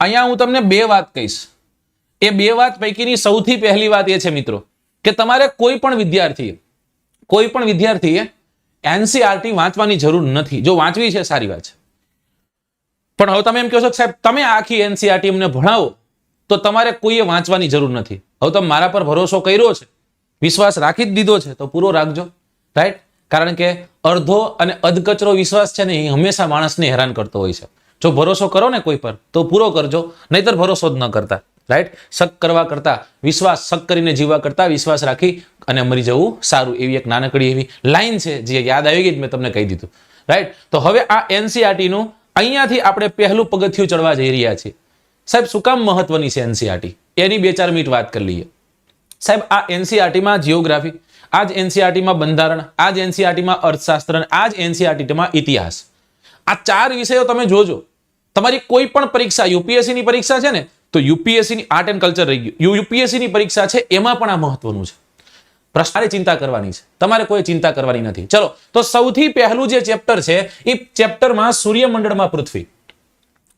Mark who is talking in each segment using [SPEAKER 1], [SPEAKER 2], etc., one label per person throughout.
[SPEAKER 1] અહીંયા હું તમને બે વાત કહીશ. એ બે વાત પૈકીની સૌથી પહેલી વાત એ છે મિત્રો કે તમારે કોઈ પણ વિદ્યાર્થીએ એનસીઆરટી વાંચવાની જરૂર નથી. જો વાંચવી છે સારી વાત છે, પણ હવે તમે એમ કહો છો કે સાહેબ તમે આખી એનસીઆરટી અમને ભણાવો તો તમારે કોઈએ વાંચવાની જરૂર નથી. હવે તમે મારા પર ભરોસો કર્યો છે, વિશ્વાસ રાખી જ દીધો છે, તો પૂરો રાખજો. રાઈટ? કારણ કે અડધો અને અધકચરો વિશ્વાસ છે ને એ હંમેશા માણસને હેરાન કરતો હોય છે. જો ભરોસો કરો ને કોઈ પર તો પૂરો કરજો, નહીતર ભરોસો જ ન કરતા. રાઈટ? શક કરવા કરતા વિશ્વાસ, શક કરીને જીવવા કરતા વિશ્વાસ રાખી અને મરી જવું સારું. એવી એક નાનકડી એવી લાઈન છે જે યાદ આવી ગઈ, મેં તમને કહી દીધું. રાઈટ? તો હવે આ એનસીઆરટી નું અહીંયાથી આપણે પહેલું પગથિયું ચડવા જઈ રહ્યા છીએ. સાહેબ શું કામ મહત્વની છે એનસીઆરટી? એની 2-4 મિનિટ વાત કરી લઈએ. સાહેબ આ એનસીઆરટીમાં જીઓગ્રાફી, આ જ એનસીઆરટીમાં બંધારણ, આ જ એનસીઆરટીમાં અર્થશાસ્ત્ર, આ જ એનસીઆરટીમાં ઇતિહાસ. આ 4 વિષયો તમે જોજો. તમારી કોઈ પણ પરીક્ષા, યુપીએસસી ની પરીક્ષા છે ને, તો યુપીએસસી ની આર્ટ એન્ડ કલ્ચર રહી ગયું, યુપીએસસી ની પરીક્ષા છે એમાં પણ આ મહત્વનું છે. પ્રશ્ન ચિંતા કરવાની છે, તમારે કોઈ ચિંતા કરવાની નથી. ચલો, તો સૌથી પહેલું જે ચેપ્ટર છે એ ચેપ્ટરમાં સૂર્યમંડળમાં પૃથ્વી.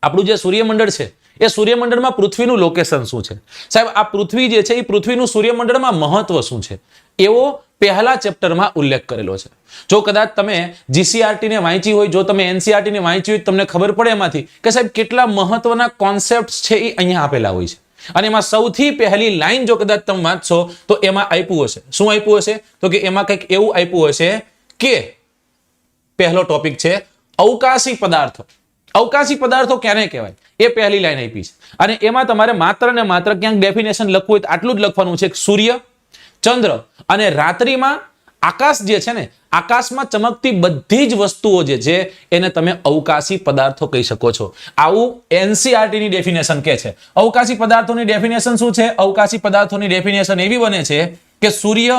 [SPEAKER 1] આપણું જે સૂર્યમંડળ છે એ સૂર્યમંડળમાં પૃથ્વીનું લોકેશન શું છે? સાહેબ આ પૃથ્વી જે છે એ પૃથ્વીનું સૂર્યમંડળમાં મહત્વ શું છે એવો પહેલા ચેપ્ટરમાં ઉલ્લેખ કરેલો છે. જો કદાચ તમે જીસીઆરટી ને વાંચી હોય, જો તમે એનસીઆરટી ને વાંચી હોય, તમને ખબર પડે એમાંથી કે સાહેબ કેટલા મહત્વના કોન્સેપ્ટ છે એ અહીંયા આપેલા હોય છે. અને એમાં સૌથી પહેલી લાઈન જો કદાચ તમે વાંચશો તો એમાં આપ્યું હશે. શું આપ્યું હશે? તો કે એમાં કંઈક એવું આપ્યું હશે કે પહેલો ટોપિક છે અવકાશી પદાર્થો. અવકાશી પદાર્થો ક્યારે કહેવાય એ પહેલી લાઈન આપી છે. અને એમાં તમારે માત્ર ને માત્ર ક્યાંક ડેફિનેશન લખવું હોય તો આટલું જ લખવાનું છે: સૂર્ય, ચંદ્ર અને રાત્રિમાં આકાશ જે છે ને, આકાશમાં ચમકતી બધી જ વસ્તુઓ જે છે એને તમે અવકાશી પદાર્થો કહી શકો છો. આવું એનસીઆરટી ની ડેફિનેશન કે છે. અવકાશી પદાર્થોની ડેફિનેશન શું છે? અવકાશી પદાર્થોની ડેફિનેશન એવી બને છે કે સૂર્ય,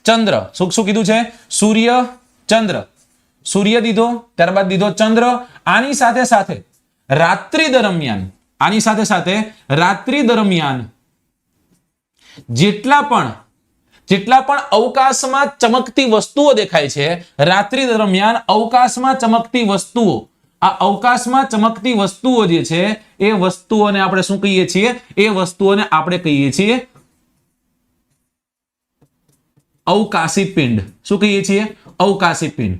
[SPEAKER 1] ચંદ્ર, શું કીધું છે? સૂર્ય, ચંદ્ર, સૂર્ય દીધો, ત્યારબાદ દીધો ચંદ્ર. આની સાથે સાથે રાત્રિ દરમિયાન જેટલા પણ અવકાશમાં ચમકતી વસ્તુઓ દેખાય છે, રાત્રિ દરમિયાન અવકાશમાં ચમકતી વસ્તુઓ, આ અવકાશમાં ચમકતી વસ્તુઓ જે છે એ વસ્તુઓને આપણે શું કહીએ છીએ? એ વસ્તુઓને આપણે કહીએ છીએ અવકાશી પિંડ. શું કહીએ છીએ? અવકાશી પિંડ.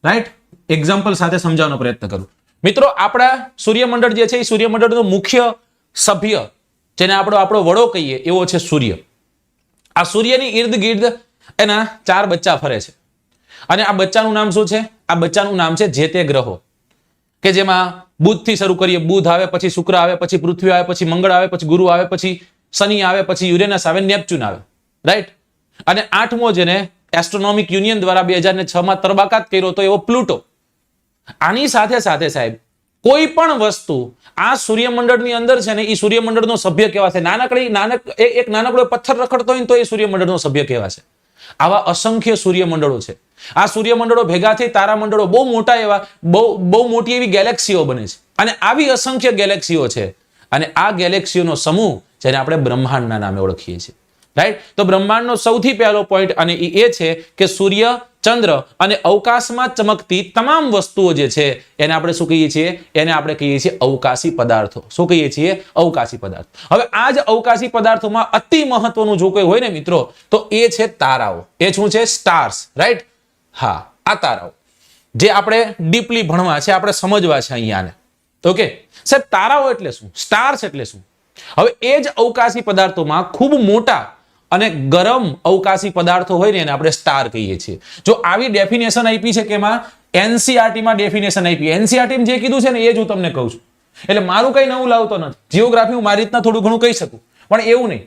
[SPEAKER 1] રાઈટ? એક્ઝામ્પલ સાથે સમજાવવાનો પ્રયત્ન કરું. મિત્રો આપણા સૂર્યમંડળ જે છે એ સૂર્યમંડળનો મુખ્ય સભ્ય, જેને આપણો વડો કહીએ એવો છે સૂર્ય. આ સૂર્યની ઇર્દ ગિર્દ એના 4 બચ્ચા ફરે છે. અને આ બચ્ચાનું નામ શું છે? આ બચ્ચાનું નામ છે જે તે ગ્રહો, કે જેમાં બુધ થી શરૂ કરીએ. બુધ આવે, પછી શુક્ર આવે, પછી પૃથ્વી આવે, પછી મંગળ આવે, પછી ગુરુ આવે, પછી શનિ આવે, પછી યુરેનસ આવે, નેપચ્યુન આવે. રાઈટ? અને 8મો જેને એસ્ટ્રોનોમિક યુનિયન દ્વારા 2006 માં તરબાકાત કર્યો તો એવો પ્લુટો. આની સાથે સાથે સાહેબ કોઈ પણ વસ્તુ આ સૂર્યમંડળની અંદર છે ને એ સૂર્યમંડળનો સભ્ય કહેવાશે. એક નાનકડો પથ્થર રખડતો હોય તો એ સૂર્યમંડળનો સભ્ય કહેવાશે. આવા અસંખ્ય સૂર્યમંડળો છે. આ સૂર્યમંડળો ભેગા થઈ તારામંડળો બહુ મોટા એવા બહુ મોટી એવી ગેલેક્સીઓ બને છે. અને આવી અસંખ્ય ગેલેક્સીઓ છે. અને આ ગેલેક્સીઓનો સમૂહ જેને આપણે બ્રહ્માંડના નામે ઓળખીએ છીએ. રાઈટ? તો બ્રહ્માંડનો સૌથી પહેલો પોઈન્ટ અને એ છે કે સૂર્ય, ચંદ્ર અને અવકાશમાં ચમકતી તમામ વસ્તુઓ જે છે એને આપણે શું કહીએ છીએ? એને આપણે કહીએ છીએ અવકાશી પદાર્થો. શું કહીએ છીએ? અવકાશી પદાર્થો. હવે આ જ અવકાશી પદાર્થોમાં અતિ મહત્વનું જો કોઈ હોય ને મિત્રો તો એ છે તારાઓ. એ શું છે? સ્ટાર્સ. રાઈટ? હા, આ તારાઓ જે આપણે ડીપલી ભણવા છે, આપણે સમજવા છે અહીંયાને. ઓકે સાહેબ, તારાઓ એટલે શું? સ્ટાર્સ એટલે શું? હવે એ જ અવકાશી પદાર્થોમાં ખૂબ મોટા અને ગરમ અવકાશી પદાર્થો હોય ને એને આપણે સ્ટાર કહીએ છીએ. જો આવી ડેફિનેશન આપી છે કે એમાં એનસીઆરટીમાં ડેફિનેશન આપી, એનસીઆરટીમાં જે કીધું છે ને એ જ હું તમને કહું છું. એટલે મારું કઈ નવું લાવતો નથી. જીઓગ્રાફી હું મારી રીતના થોડું ઘણું કહી શકું, પણ એવું નહીં.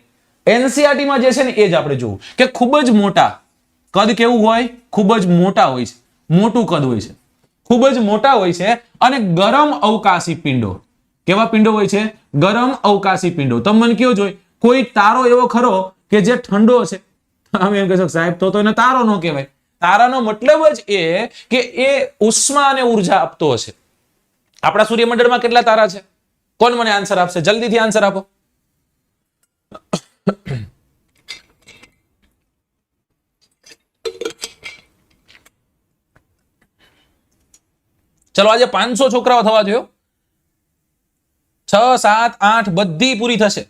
[SPEAKER 1] એનસીઆરટીમાં જે છે ને એ જ આપણે જોવું કે ખૂબ જ મોટા કદ કેવું હોય? ખૂબ જ મોટા હોય છે, મોટું કદ હોય છે, ખૂબ જ મોટા હોય છે. અને ગરમ અવકાશી પિંડો. કેવા પિંડો હોય છે? ગરમ અવકાશી પિંડો. તમે મને કયો જોઈ કોઈ તારો એવો ખરો કે જે ઠંડો છે? તમે એમ કહેશો સાહેબ તો એને તારો ન કહેવાય. તારાનો મતલબ જ એ કે એ ઉષ્મા અને ઉર્જા આપતો હશે. આપણા સૂર્યમંડળમાં કેટલા તારા છે? કોણ મને આન્સર આપશે? જલ્દીથી આન્સર આપો. ચલો આજે 500 છોકરાઓ થવા જોઈએ. 6, 7, 8 બધી પૂરી થશે.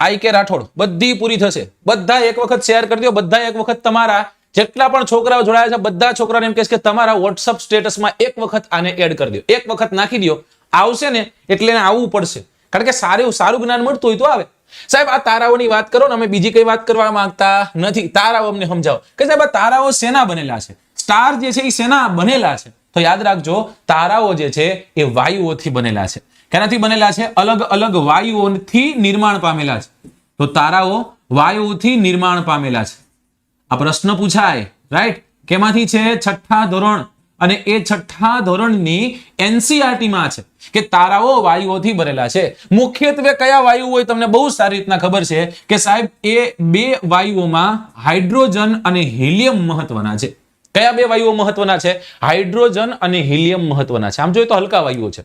[SPEAKER 1] આઈ કે રાઠોડ બધી પૂરી થશે. બધા એક વખત શેર કરી દો. બધા એક વખત તમારા જેટલા પણ છોકરાઓ જોડાયા છે બધા છોકરાને એમ કહેશે કે તમારા વોટ્સઅપ સ્ટેટસમાં એક વખત આને એડ કરી દો. એક વખત નાખી દો. આવશે ને એટલે એને આવવું પડશે. કારણ કે સારું જ્ઞાન મળતું હોય તો આવે. સાહેબ આ તારાઓની વાત કરો ને, અમે બીજી કઈ વાત કરવા માંગતા નથી. તારાઓ અમને સમજાવો કે સાહેબ આ તારાઓ શેના બનેલા છે? સ્ટાર જે છે એ શેના બનેલા છે? તો યાદ રાખજો, તારાઓ જે છે એ વાયુઓથી બનેલા છે. કેનાથી બનેલા છે? અલગ અલગ વાયુઓથી નિર્માણ પામેલા છે. તો તારાઓ વાયુઓથી નિર્માણ પામેલા છે. આ પ્રશ્ન પૂછાય, રાઈટ? કેમાંથી છે? 6થા ધોરણ. અને એ 6થા ધોરણની NCERT માં છે કે તારાઓ વાયુઓથી બનેલા છે. મુખ્યત્વે કયા વાયુ હોય તમને બહુ સારી રીતના ખબર છે કે સાહેબ એ બે વાયુઓમાં હાઇડ્રોજન અને હિલિયમ મહત્વના છે. કયા બે વાયુઓ મહત્વના છે? હાઇડ્રોજન અને હિલિયમ મહત્વના છે. આમ જોઈએ તો હલકા વાયુઓ છે,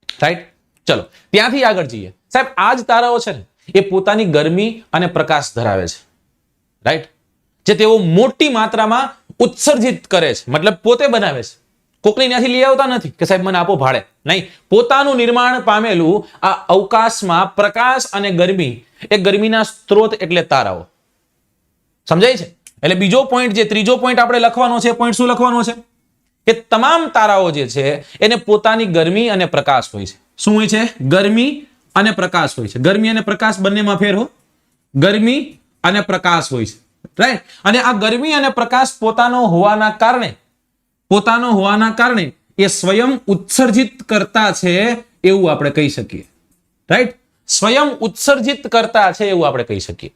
[SPEAKER 1] રાઈટ? ચલો ત્યાંથી આગળ જઈએ. સાહેબ આ જ તારાઓ છે ને એ પોતાની ગરમી અને પ્રકાશ ધરાવે છે, રાઈટ? જે તેઓ મોટી માત્રામાં ઉત્સર્જિત કરે છે, મતલબ પોતે બનાવે છે. કોકની ત્યાંથી લઈ આવતા નથી કે સાહેબ મને આપો ભાડે. નહીં, પોતાનું નિર્માણ પામેલું આ અવકાશમાં પ્રકાશ અને ગરમી, એ ગરમીના સ્ત્રોત એટલે તારાઓ. સમજાય છે? એટલે બીજો પોઈન્ટ, જે ત્રીજો પોઈન્ટ આપણે લખવાનો છે, પોઈન્ટ શું લખવાનો છે? કે તમામ તારાઓ જે છે એને પોતાની ગરમી અને પ્રકાશ હોય છે. શું હોય છે? ગરમી અને પ્રકાશ હોય છે. ગરમી અને પ્રકાશ બંનેમાં ફેર હો. ગરમી અને પ્રકાશ હોય છે, રાઈટ? અને આ ગરમી અને પ્રકાશ પોતાનો હોવાના કારણે એ સ્વયં ઉત્સર્જિત કરતા છે એવું આપણે કહી શકીએ, રાઈટ? સ્વયં ઉત્સર્જિત કરતા છે એવું આપણે કહી શકીએ.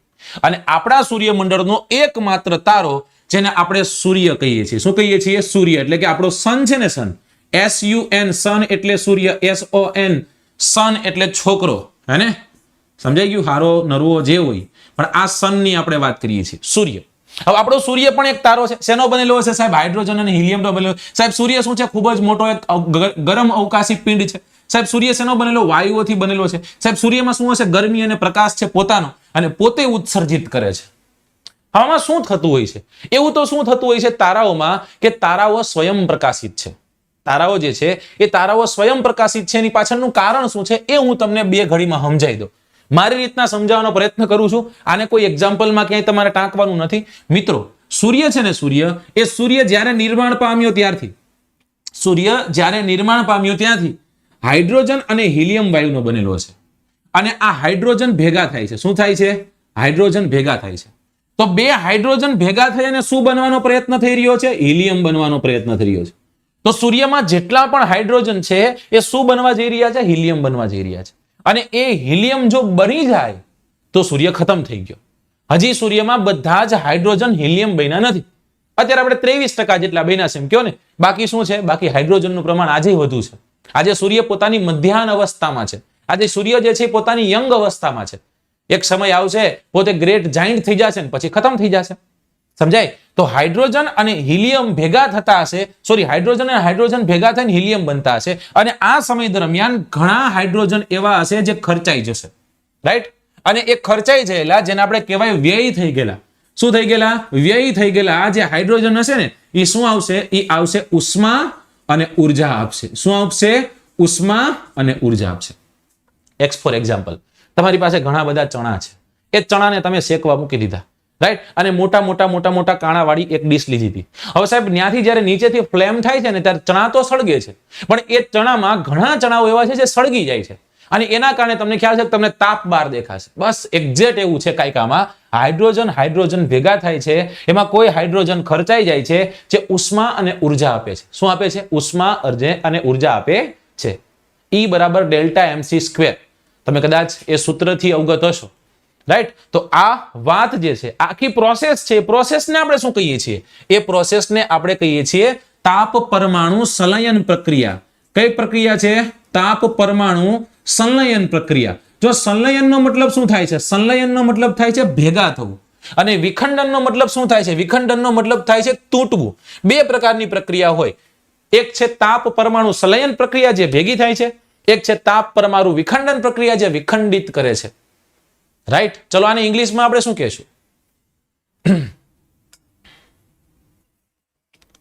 [SPEAKER 1] અને આપણા સૂર્યમંડળનો એકમાત્ર તારો જેને આપણે સૂર્ય કહીએ છીએ. શું કહીએ છીએ? સૂર્ય. એટલે કે આપણો સન છે ને, સન, SUN, સન એટલે સૂર્ય, SON, સન એટલે છોકરો, હે ને? સમજાઈ ગયું? હારો નરવો જે હોય, પણ આ સનની આપણે વાત કરીએ છીએ, સૂર્ય. હવે આપણો સૂર્ય પણ એક તારો છે. શેનો બનેલો હશે સાહેબ? હાઇડ્રોજન અને હિલિયમનો બનેલો. સાહેબ સૂર્ય શું છે? ખૂબ જ મોટો એક ગરમ અવકાશી પિંડ છે. સાહેબ સૂર્ય શેનો બનેલો? વાયુઓથી બનેલો છે. સાહેબ સૂર્યમાં શું હશે? ગરમી અને પ્રકાશ છે પોતાનો, અને પોતે ઉત્સર્જિત કરે છે. આમાં શું થતું હોય છે? એવું તો શું થતું હોય છે તારાઓમાં કે તારાઓ સ્વયં પ્રકાશિત છે. તારાઓ જે છે એ તારાઓ સ્વયં પ્રકાશિત છે. એની પાછળનું કારણ શું છે એ હું તમને બે ઘડીમાં સમજાવી દઉં. મારી રીતના સમજાવવાનો પ્રયત્ન કરું છું. આને કોઈ એક્ઝામ્પલમાં ક્યાંય તમારે ટાંકવાનું નથી. મિત્રો, સૂર્ય છે ને, સૂર્ય જ્યારે નિર્માણ પામ્યો ત્યાંથી હાઇડ્રોજન અને હિલિયમ વાયુનો બનેલો છે. અને આ હાઇડ્રોજન ભેગા થાય છે. શું થાય છે? હાઇડ્રોજન ભેગા થાય છે. તો બે હાઇડ્રોજન ભેગા થઈ અને શું બનવાનો પ્રયત્ન થઈ રહ્યો છે? હિલિયમ બનવાનો પ્રયત્ન થઈ રહ્યો છે. તો સૂર્યમાં જેટલા પણ હાઇડ્રોજન છે એ શું બનવા જઈ રહ્યા છે? હિલિયમ બનવા જઈ રહ્યા છે. અને એ હિલિયમ જો બની જાય તો સૂર્ય ખતમ થઈ ગયો. હજી સૂર્યમાં બધા જ હાઇડ્રોજન હિલિયમ બન્યા નથી. અત્યારે આપણે 23% જેટલા બન્યા છે એમ કહો ને. બાકી શું છે? બાકી હાઇડ્રોજનનું પ્રમાણ આજે વધુ છે. આજે સૂર્ય પોતાની મધ્યાહન અવસ્થામાં છે. આજે સૂર્ય જે છે પોતાની યંગ અવસ્થામાં છે. એક સમય આવશે પોતે ગ્રેટ જાયન્ટ થઈ જશે ને પછી ખતમ થઈ જશે. સમજાય? તો હાઇડ્રોજન અને હિલિયમ ભેગા થતા હશે, હાઇડ્રોજન અને હાઇડ્રોજન ભેગા થઈને હિલિયમ બનતા હશે. અને આ સમય દરમિયાન ઘણા હાઇડ્રોજન એવા હશે જે ખર્ચાઈ જશે, રાઈટ? અને એ ખર્ચાઈ ગયેલા, જેને આપણે કહેવાય વ્યય થઈ ગયેલા. શું થઈ ગયેલા? વ્યય થઈ ગયેલા જે હાઇડ્રોજન હશે ને એ શું આવશે? એ આવશે ઉષ્મા અને ઉર્જા આપશે. શું આપશે? ઉષ્મા અને ઉર્જા આપશે. એક્સ ફોર એક્ઝામ્પલ, તમારી પાસે ઘણા બધા ચણા છે. એ ચણાને તમે શેકવા મૂકી દીધા, રાઈટ? અને મોટા કાણા વાળી એક ડીશ લીધી હતી. હવે સાહેબ ત્યાંથી જ્યારે નીચેથી ફ્લેમ થાય છે ને ત્યારે ચણા તો સળગે છે, પણ એ ચણામાં ઘણા ચણાઓ એવા છે જે સળગી જાય છે. અને એના કારણે તમને ખ્યાલ છે કે તમને તાપ બાર દેખાશે. બસ એક્ઝેક્ટ એવું છે કાયકામાં. હાઇડ્રોજન ભેગા થાય છે, એમાં કોઈ હાઇડ્રોજન ખર્ચાઈ જાય છે જે ઉષ્મા અને ઉર્જા આપે છે. શું આપે છે? ઉષ્મા અને ઉર્જા આપે છે. E બરાબર ડેલ્ટા mc². તમે કદાચ એ સૂત્રથી અવગત હશો, રાઈટ? તો આ વાત જે છે, આખી પ્રોસેસ છે, પ્રોસેસને આપણે શું કહીએ છીએ? એ પ્રોસેસને આપણે કહીએ છીએ તાપ પરમાણુ સંલયન પ્રક્રિયા. કઈ પ્રક્રિયા છે? તાપ પરમાણુ સંલયન પ્રક્રિયા. જો સંલયનનો મતલબ શું થાય છે? સંલયનનો મતલબ થાય છે ભેગા થવું. અને વિખંડનનો મતલબ શું થાય છે? વિખંડનનો મતલબ થાય છે તૂટવું. બે પ્રકારની પ્રક્રિયા હોય. એક છે તાપ પરમાણુ સંલયન પ્રક્રિયા જે ભેગી થાય છે, એક છે તાપ પરમાણુ વિખંડન પ્રક્રિયા જે વિખંડિત કરે છે, રાઈટ? ચલો આને ઇંગ્લિશમાં આપણે શું કહેશું?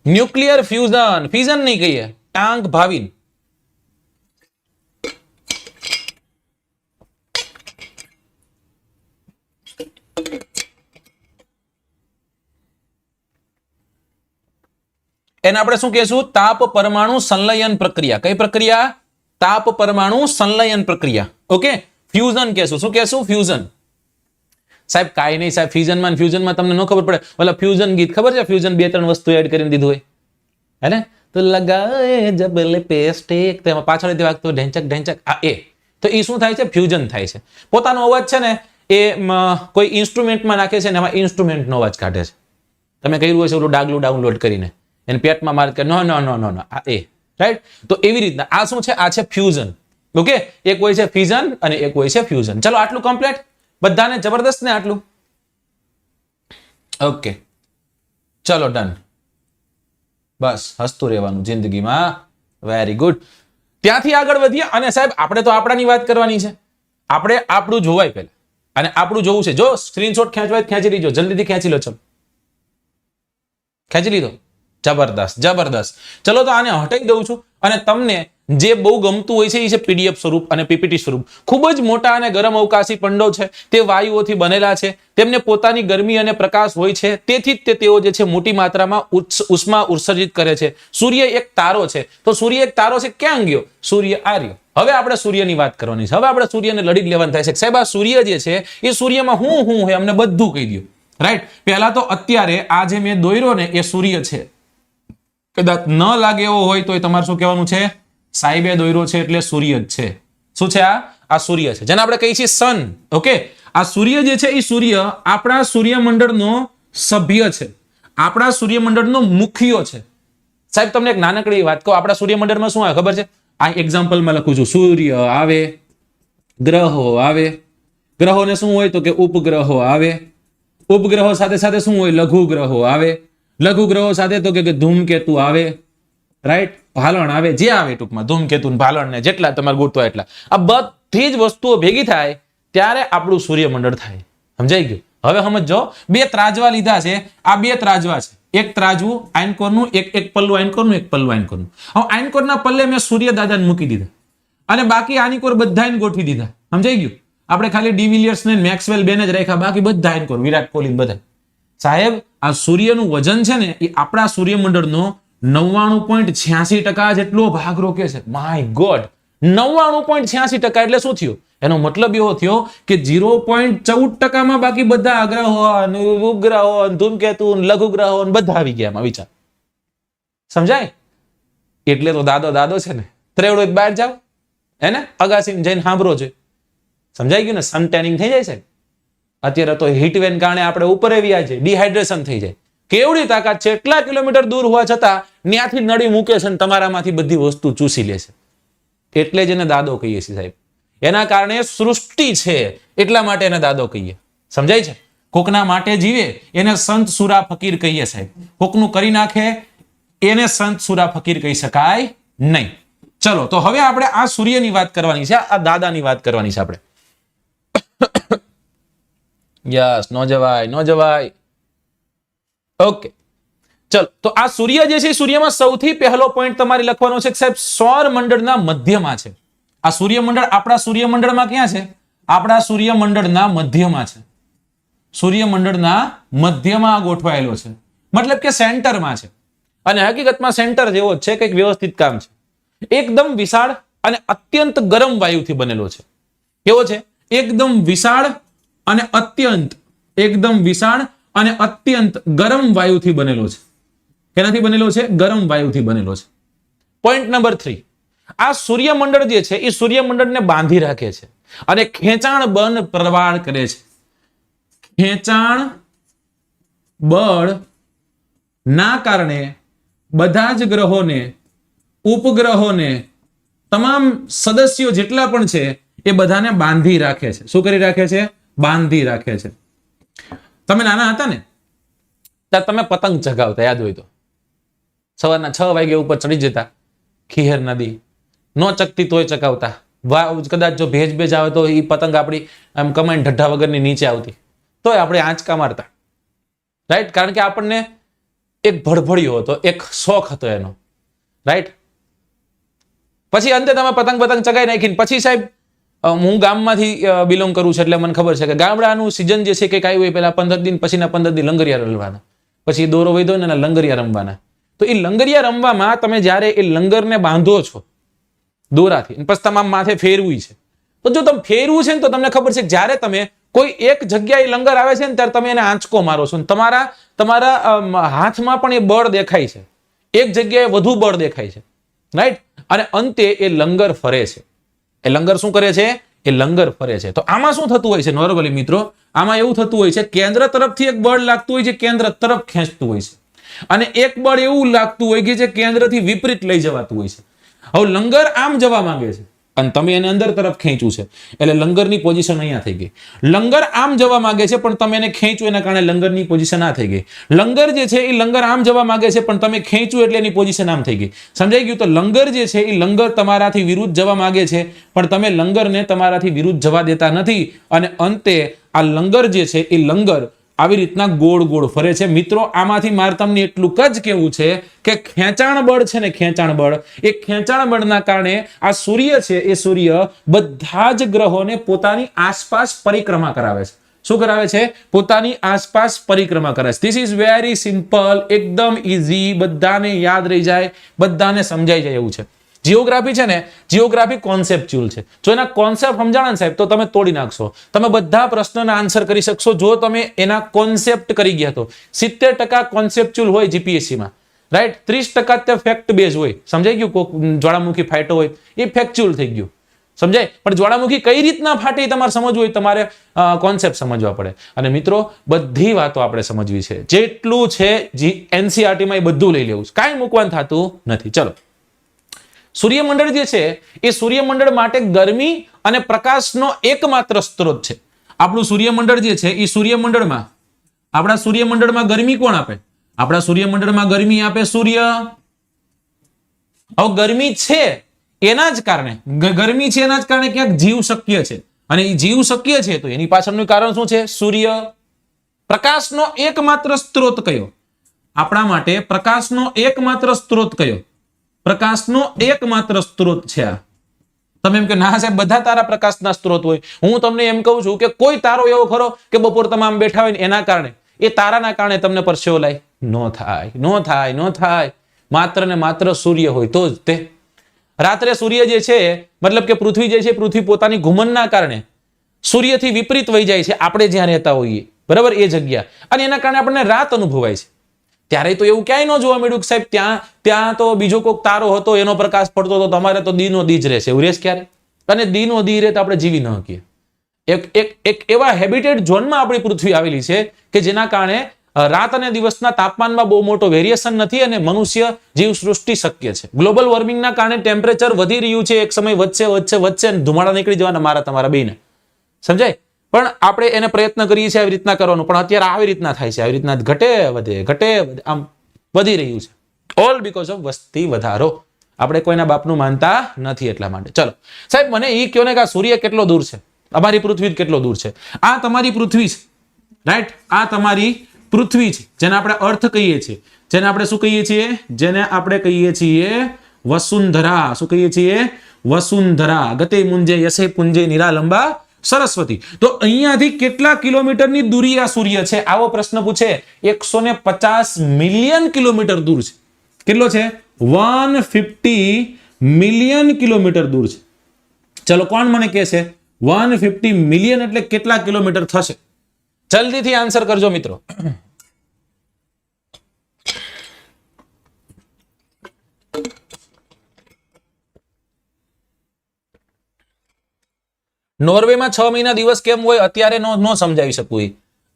[SPEAKER 1] Nuclear fusion. ફ્યુઝન નહીં કહીએ, ટાંગ ભાવીન. એને આપણે શું કહેશું? તાપ પરમાણુ સંલયન પ્રક્રિયા. કઈ પ્રક્રિયા? તાપ પરમાણુ સંલયન પ્રક્રિયા. ઓકે, ફ્યુઝન કહેશું. શું કહેશું? ફ્યુઝન. સાહેબ કાંઈ નહીં સાહેબ, ફ્યુઝનમાં તમને ન ખબર પડે. ઓલા ફ્યુઝન ગીત ખબર છે? ફ્યુઝન 2-3 વસ્તુ એડ કરીને દીધું હોય, હે ને? તો લગાએ જબ લિપસ્ટિક, તેમાં પાછળથી વાગતું ઢેંચક ઢેંચક, આ એ તો એ શું થાય છે? ફ્યુઝન થાય છે. પોતાનો અવાજ છે ને એ કોઈ ઇન્સ્ટ્રુમેન્ટમાં નાખે છે ને એમાં ઇન્સ્ટ્રુમેન્ટનો અવાજ કાઢે છે. તમે કર્યું હશે ઓલું ડાગલું ડાઉનલોડ કરીને એને પેટમાં માર કે નો આ એ, રાઈટ? તો એવી રીતના આ શું છે? આ છે ફ્યુઝન. ઓકે, એક હોય છે ફ્યુઝન અને એક હોય છે ફ્યુઝન. ચલો આટલું કમ્પ્લીટ બધાને? જબરદસ્ત ને આટલું? ઓકે ચલો ડન. બસ હસતું રહેવાનું જિંદગીમાં. Very good. ત્યાંથી આગળ વધીએ અને સાહેબ આપણે તો આપણાની વાત કરવાની છે. આપણે આપણું જોવાય પહેલા અને આપણું જોવું છે. જો સ્ક્રીનશોટ ખેંચવાય ખેંચી લીજો, જલ્દીથી ખેંચી લો. ચલો ખેંચી લીધો? જબરદસ્ત જબરદસ્ત. ચલો તો આને હટાવી દઉં છું અને તમને જે બહુ ગમતું હોય છે એ છે પીડીએફ સ્વરૂપ અને પીપીટી સ્વરૂપ. ખૂબ જ મોટા અને ગરમ અવકાશી પંડો છે, તે વાયુઓથી બનેલા છે, તેમને પોતાની ગરમી અને પ્રકાશ હોય છે, તેથી જ તેઓ જે છે મોટી માત્રામાં ઉષ્મા ઉત્સર્જિત કરે છે. સૂર્ય એક તારો છે, તો સૂર્ય એક તારો છે, ક્યાં ગયો? સૂર્ય આ રહ્યો. હવે આપણે સૂર્યની વાત કરવાની છે. હવે આપણે સૂર્યને લડી લેવાનું થાય છે. સાહેબ આ સૂર્ય જે છે એ સૂર્યમાં હું હોય અમને બધું કહી દો, રાઈટ? પહેલા તો અત્યારે આ જે મેં દોર્યો ને એ સૂર્ય છે. કદાચ ન લાગે એવો હોય તો તમારે શું કહેવાનું છે? સાહેબે દોર્યો છે એટલે સૂર્ય જ છે. શું છે? આ સૂર્ય છે, જેને આપણે કહીએ છીએ સન. ઓકે, આ સૂર્ય જે છે એ સૂર્ય આપણા સૂર્યમંડળનો સભ્ય છે, આપણા સૂર્યમંડળનો મુખ્યો છે. સાહેબ તમને એક નાનકડી વાત કહું, આપણા સૂર્યમંડળમાં શું આવે ખબર છે? આ એક્ઝામ્પલમાં લખું છું. સૂર્ય આવે, ગ્રહો આવે. ગ્રહોને શું હોય? તો કે ઉપગ્રહો આવે. ઉપગ્રહો સાથે સાથે શું હોય? લઘુ ગ્રહો આવે. લઘુ ગ્રહો સાથે તો કે ધૂમકેતુ આવે, રાઈટ? ભાલણ આવે, જે આવે ટૂંકમાં ધૂમકેતુ ભાલણ ને જેટલા તમારે ગોતવા એટલા. આ બધી જ વસ્તુઓ ભેગી થાય ત્યારે આપણું સૂર્યમંડળ થાય. સમજાઈ ગયું? હવે સમજો, 2 ત્રાજવા લીધા છે. આ 2 ત્રાજવા છે. એક ત્રાજવું આયનકોરનું, એક પલ્લું આયનકોરનું, એક પલ્લું આયનકોરનું. હવે આયનકોરના પલ્લે મેં સૂર્ય દાદાને મૂકી દીધા અને બાકી આની કોર બધાને ગોઠવી દીધા. સમજાઈ ગયું? આપણે ખાલી ડિવિલિયર્સ ને મેક્સવેલ બેને જ રાખ્યા, બાકી બધા આયનકોર, વિરાટ કોહલી બધા. સાહેબ આ સૂર્યનું વજન છે ને એ આપણા સૂર્યમંડળનો 99.86% જેટલો ભાગ રોકે છે. માય ગોડ, 99.86% એટલે શું થયું? એનો મતલબ એવો થયો કે 0.14% બાકી બધા અગ્રહો, ઉપગ્રહો, ધૂમકેતુ, લઘુગ્રહો બધા આવી ગયા એમાં. વિચાર, સમજાય? એટલે તો દાદો છે ને, ત્રેવડો બહાર જાવ હે ને, અગાસી જઈને સાંભળો છે. સમજાઈ ગયું ને? સન ટેનિંગ થઈ જાય છે અત્યારે તો. હીટવેન કારણે આપણે ઉપર આવી જાય છે, ડિહાઇડ્રેશન થઈ જાય. કેવડી તાકાત છે? એટલા કિલોમીટર દૂર હોવા છતાં ત્યાંથી નળી મૂકે છે અને તમારામાંથી બધી વસ્તુ ચૂસી લે છે. એટલે જ એને દાદો કહીએ છીએ સાહેબ. એના કારણે સૃષ્ટિ છે એટલા માટે એને દાદો કહીએ. સમજાય છે? કોકના માટે જીવે એને સંત સુરા ફકીર કહીએ સાહેબ. કોકનું કરી નાખે એને સંત સુરા ફકીર કહી શકાય નહીં. ચલો તો હવે આપણે આ સૂર્યની વાત કરવાની છે, આ દાદાની વાત કરવાની છે આપણે. યસ, નો જવાય. ઓકે ચલો, તો આ સૂર્ય જે છે સૂર્યમાં સૌથી પહેલો પોઈન્ટ તમારે લખવાનો છે સાહેબ, સૌર મંડળના મધ્યમાં છે. આ સૂર્યમંડળ આપણા સૂર્યમંડળમાં ક્યાં છે? આપણા સૂર્યમંડળના મધ્યમાં છે. સૂર્યમંડળના મધ્યમાં ગોઠવાયેલો છે, મતલબ કે સેન્ટરમાં છે. અને હકીકતમાં સેન્ટર જેવો જ છે, કંઈક વ્યવસ્થિત કામ છે. એકદમ વિશાળ અને અત્યંત ગરમ વાયુથી બનેલો છે. કેવો છે? એકદમ વિશાળ અને અત્યંત ગરમ વાયુથી બનેલો છે. કેનાથી બનેલો છે? ગરમ વાયુથી બનેલો છે. પોઈન્ટ નંબર 3, આ સૂર્યમંડળ જે છે એ સૂર્યમંડળને બાંધી રાખે છે અને ખેંચાણ બળ પ્રવાહ કરે છે. ખેંચાણ બળ ના કારણે બધા જ ગ્રહોને, ઉપગ્રહોને, તમામ સદસ્યો જેટલા પણ છે એ બધાને બાંધી રાખે છે. શું કરી રાખે છે? બાંધી રાખે છે. તમે નાના હતા ને ત્યારે તમે પતંગ ચગાવતા, યાદ હોય તો. સવારના 6 વાગે ઉપર ચડી જતા, ખીહેર નદી નો ચકતી તોય ચગાવતા. કદાચ જો ભેજ આવે તો એ પતંગ આપણી આમ કમાઈને ઢઢા વગરની નીચે આવતી, તોય આપણે આંચકા મારતા, રાઈટ? કારણ કે આપણને એક ભડભડિયો હતો, એક શોખ હતો એનો, રાઈટ? પછી અંતે તમે પતંગ ચગાવી નાખીને પછી સાહેબ, હું ગામમાંથી બિલોંગ કરું છું એટલે મને ખબર છે કે ગામડાનું સિઝન જે છે કંઈક આવ્યું હોય, પેલા 15 દિન પછીના 15 દિન લંગરિયા રમવાના, પછી દોરો વધ્યો ને લંગરિયા રમવાના. તો એ લંગરિયા રમવામાં તમે જ્યારે એ લંગરને બાંધો છો દોરાથી પછી તમામ માથે ફેરવું છે, તો જો તમે ફેરવું છે ને તો તમને ખબર છે કે જ્યારે તમે કોઈ એક જગ્યાએ લંગર આવે છે ને ત્યારે તમે એને આંચકો મારો છો, તમારા હાથમાં પણ એ બળ દેખાય છે, એક જગ્યાએ વધુ બળ દેખાય છે, રાઈટ? અને અંતે એ લંગર ફરે છે. એ લંગર શું કરે છે? એ લંગર ફરે છે. તો આમાં શું થતું હોય છે નોર્મલી મિત્રો? આમાં એવું થતું હોય છે કેન્દ્ર તરફથી એક બળ લાગતું હોય છે, કેન્દ્ર તરફ ખેંચતું હોય છે, અને એક બળ એવું લાગતું હોય કે જે કેન્દ્રથી વિપરીત લઈ જવાતું હોય છે. હવે લંગર આમ જવા માંગે છે અને તમે એને અંદર તરફ ખેંચ્યું છે એટલે લંગરની પોઝિશન અહીંયા થઈ ગઈ. લંગર આમ જવા માંગે છે પણ તમે એને ખેંચ્યું એના કારણે લંગરની પોઝિશન આ થઈ ગઈ. લંગર જે છે એ લંગર આમ જવા માંગે છે પણ તમે ખેંચ્યું એટલે એની પોઝિશન આમ થઈ ગઈ. સમજાઈ ગયું? તો લંગર જે છે એ લંગર તમારાથી વિરુદ્ધ જવા માંગે છે પણ તમે લંગરને તમારાથી વિરુદ્ધ જવા દેતા નથી, અને અંતે આ લંગર જે છે એ લંગર આવી રીતના ગોળ ગોળ ફરે છે. મિત્રો આમાંથી મારે તમને એટલું જ કહેવું છે કે ખેંચાણ બળ છે ને, ખેંચાણ બળ, એ ખેંચાણ બળના કારણે આ સૂર્ય છે એ સૂર્ય બધા જ ગ્રહોને પોતાની આસપાસ પરિક્રમા કરાવે છે. શું કરાવે છે? પોતાની આસપાસ પરિક્રમા કરે છે. ધીસ ઇઝ વેરી સિમ્પલ, એકદમ ઈઝી, બધાને યાદ રહી જાય, બધાને સમજાઈ જાય એવું છે. જીઓગ્રાફી છે ને, જીઓગ્રાફી કોન્સેપ્ચ્યુઅલ છે. જો એના કોન્સેપ્ટ સમજાણા સાહેબ તો તમે તોડી નાખશો. તમે બધા પ્રશ્નના આન્સર કરી શકશો જો તમે એના કોન્સેપ્ટ કરી ગયા તો. 70% કોન્સેપ્ચ્યુઅલ હોય જીપીએસસીમાં, રાઈટ? 30% તે ફેક્ટ બેઝ હોય. સમજાઈ ગયું? કોક જ્વાળામુખી ફાટ્યો હોય એ ફેક્ચ્યુઅલ થઈ ગયું, સમજાય? પણ જ્વાળામુખી કઈ રીતના ફાટે તમારે સમજવું હોય, તમારે કોન્સેપ્ટ સમજવા પડે. અને મિત્રો બધી વાતો આપણે સમજવી છે, જેટલું છે એનસીઆરટીમાં એ બધું લઈ લેવું છે, કાંઈ મૂકવાનું થતું નથી. ચલો, સૂર્યમંડળ જે છે એ સૂર્યમંડળ માટે ગરમી અને પ્રકાશનો એકમાત્ર સ્ત્રોત છે. આપણું સૂર્યમંડળ જે છે એ સૂર્યમંડળમાં, આપણા સૂર્યમંડળમાં ગરમી કોણ આપે? આપણા સૂર્યમંડળમાં ગરમી આપે સૂર્ય. હવે ગરમી છે એના જ કારણે, ગરમી છે એના જ કારણે ક્યાંક જીવ શક્ય છે, અને એ જીવ શક્ય છે તો એની પાછળનું કારણ શું છે? સૂર્ય. પ્રકાશનો એકમાત્ર સ્ત્રોત કયો? આપણા માટે પ્રકાશનો એકમાત્ર સ્ત્રોત કયો? પ્રકાશનો એકમાત્ર સ્ત્રોત છે આ. તમે એમ કે ના સાહેબ બધા તારા પ્રકાશના સ્ત્રોત હોય. હું તમને એમ કહું છું કે કોઈ તારો એવો ખરો કે બપોર તમામ બેઠા હોય ને એના કારણે, એ તારાના કારણે તમને પરસેવો લાય? નો થાય, નો થાય, નો થાય. માત્ર ને માત્ર સૂર્ય હોય તો જ તે. રાત્રે સૂર્ય જે છે, મતલબ કે પૃથ્વી જે છે, પૃથ્વી પોતાની ઘુમનના કારણે સૂર્યથી વિપરીત વહી જાય છે આપણે જ્યાં રહેતા હોઈએ, બરાબર, એ જગ્યા, અને એના કારણે આપણને રાત અનુભવાય છે. ત્યારે તો એવું ક્યાંય ન જોવા મળ્યું કે સાહેબ ત્યાં તો બીજો કોઈક તારો હતો એનો પ્રકાશ પડતો હતો, તમારે તો દીનો દી જ રહેશે. એવું રહેશે ક્યારે? અને દીનો દી રહે તો આપણે જીવી ન શકીએ. એક એવા હેબિટેડ ઝોનમાં આપણી પૃથ્વી આવેલી છે કે જેના કારણે રાત અને દિવસના તાપમાનમાં બહુ મોટો વેરિએશન નથી અને મનુષ્ય જીવ સૃષ્ટિ શક્ય છે. ગ્લોબલ વોર્મિંગના કારણે ટેમ્પરેચર વધી રહ્યું છે, એક સમય વધશે અને ધુમાડા નીકળી જવાના મારા તમારા બેને, સમજાય? પણ આપણે એને પ્રયત્ન કરીએ છીએ આવી રીતના કરવાનો, પણ અત્યારે આવી રીતના થાય છે, આવી રીતના ઘટે વધે આમ વધી રહ્યું છે. ઓલ બીકોઝ ઓફ વસ્તી વધારો. આપણે કોઈના બાપનું માનતા નથી એટલા માટે. ચલો સાહેબ મને એ કહો ને કે આ સૂર્ય કેટલો દૂર છે, અમારી પૃથ્વી કેટલો દૂર છે? આ તમારી પૃથ્વી છે, રાઈટ? આ તમારી પૃથ્વી છે, જેને આપણે અર્થ કહીએ છીએ, જેને આપણે શું કહીએ છીએ? જેને આપણે કહીએ છીએ વસુંધરા. શું કહીએ છીએ? વસુંધરા. ગતે મુંજે યસે પુંજે નિરાલંબા સરસ્વતી. તો અહીંયાથી કેટલા કિલોમીટરની દૂરી આ સૂર્ય છે? આવો પ્રશ્ન પૂછે. 150 મિલિયન કિલોમીટર દૂર છે. કેટલો છે? 150 મિલિયન કિલોમીટર દૂર છે. ચલો કોણ મને કહે છે 150 મિલિયન એટલે કેટલા કિલોમીટર થશે? જલ્દીથી આન્સર કરજો મિત્રો. નોર્વેમાં 6 મહિના દિવસ કેમ હોય અત્યારે ન સમજાવી શકું.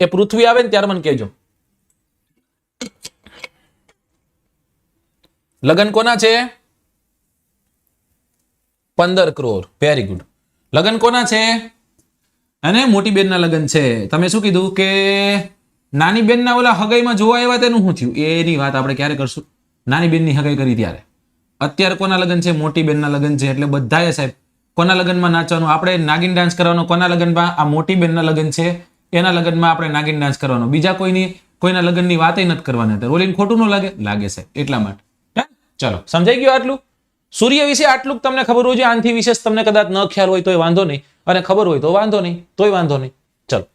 [SPEAKER 1] એ પૃથ્વી આવે ને ત્યારે મને કહેજો. લગન કોના છે? 15 કરોડ. Very good. લગન કોના છે? અને મોટી બેનના લગન છે. તમે શું કીધું કે નાની બેનના ઓલા હગાઈમાં જોવા આવ્યા તેનું શું થયું? એની વાત આપણે ક્યારે કરશું? નાની બેનની હગાઈ કરી ત્યારે. અત્યારે કોના લગન છે? મોટી બેનના લગન છે. એટલે બધાએ સાહેબ કોના લગનમાં નાચવાનું? આપણે નાગિન ડાન્સ કરવાનો. કોના લગનમાં? આ મોટી બેનના લગન છે એના લગનમાં આપણે નાગિન ડાન્સ કરવાનો. બીજા કોઈના લગનની વાત નથી કરવાની. ઓલીને ખોટું ન લાગે? લાગે છે એટલા માટે. ચલો સમજાઈ ગયું આટલું? સૂર્ય વિશે આટલું તમને ખબર હોય છે. આનાથી વિશેષ તમને કદાચ ન ખ્યાલ હોય તોય વાંધો નહીં, અને ખબર હોય તો વાંધો નહીં, તોય વાંધો નહીં. ચલો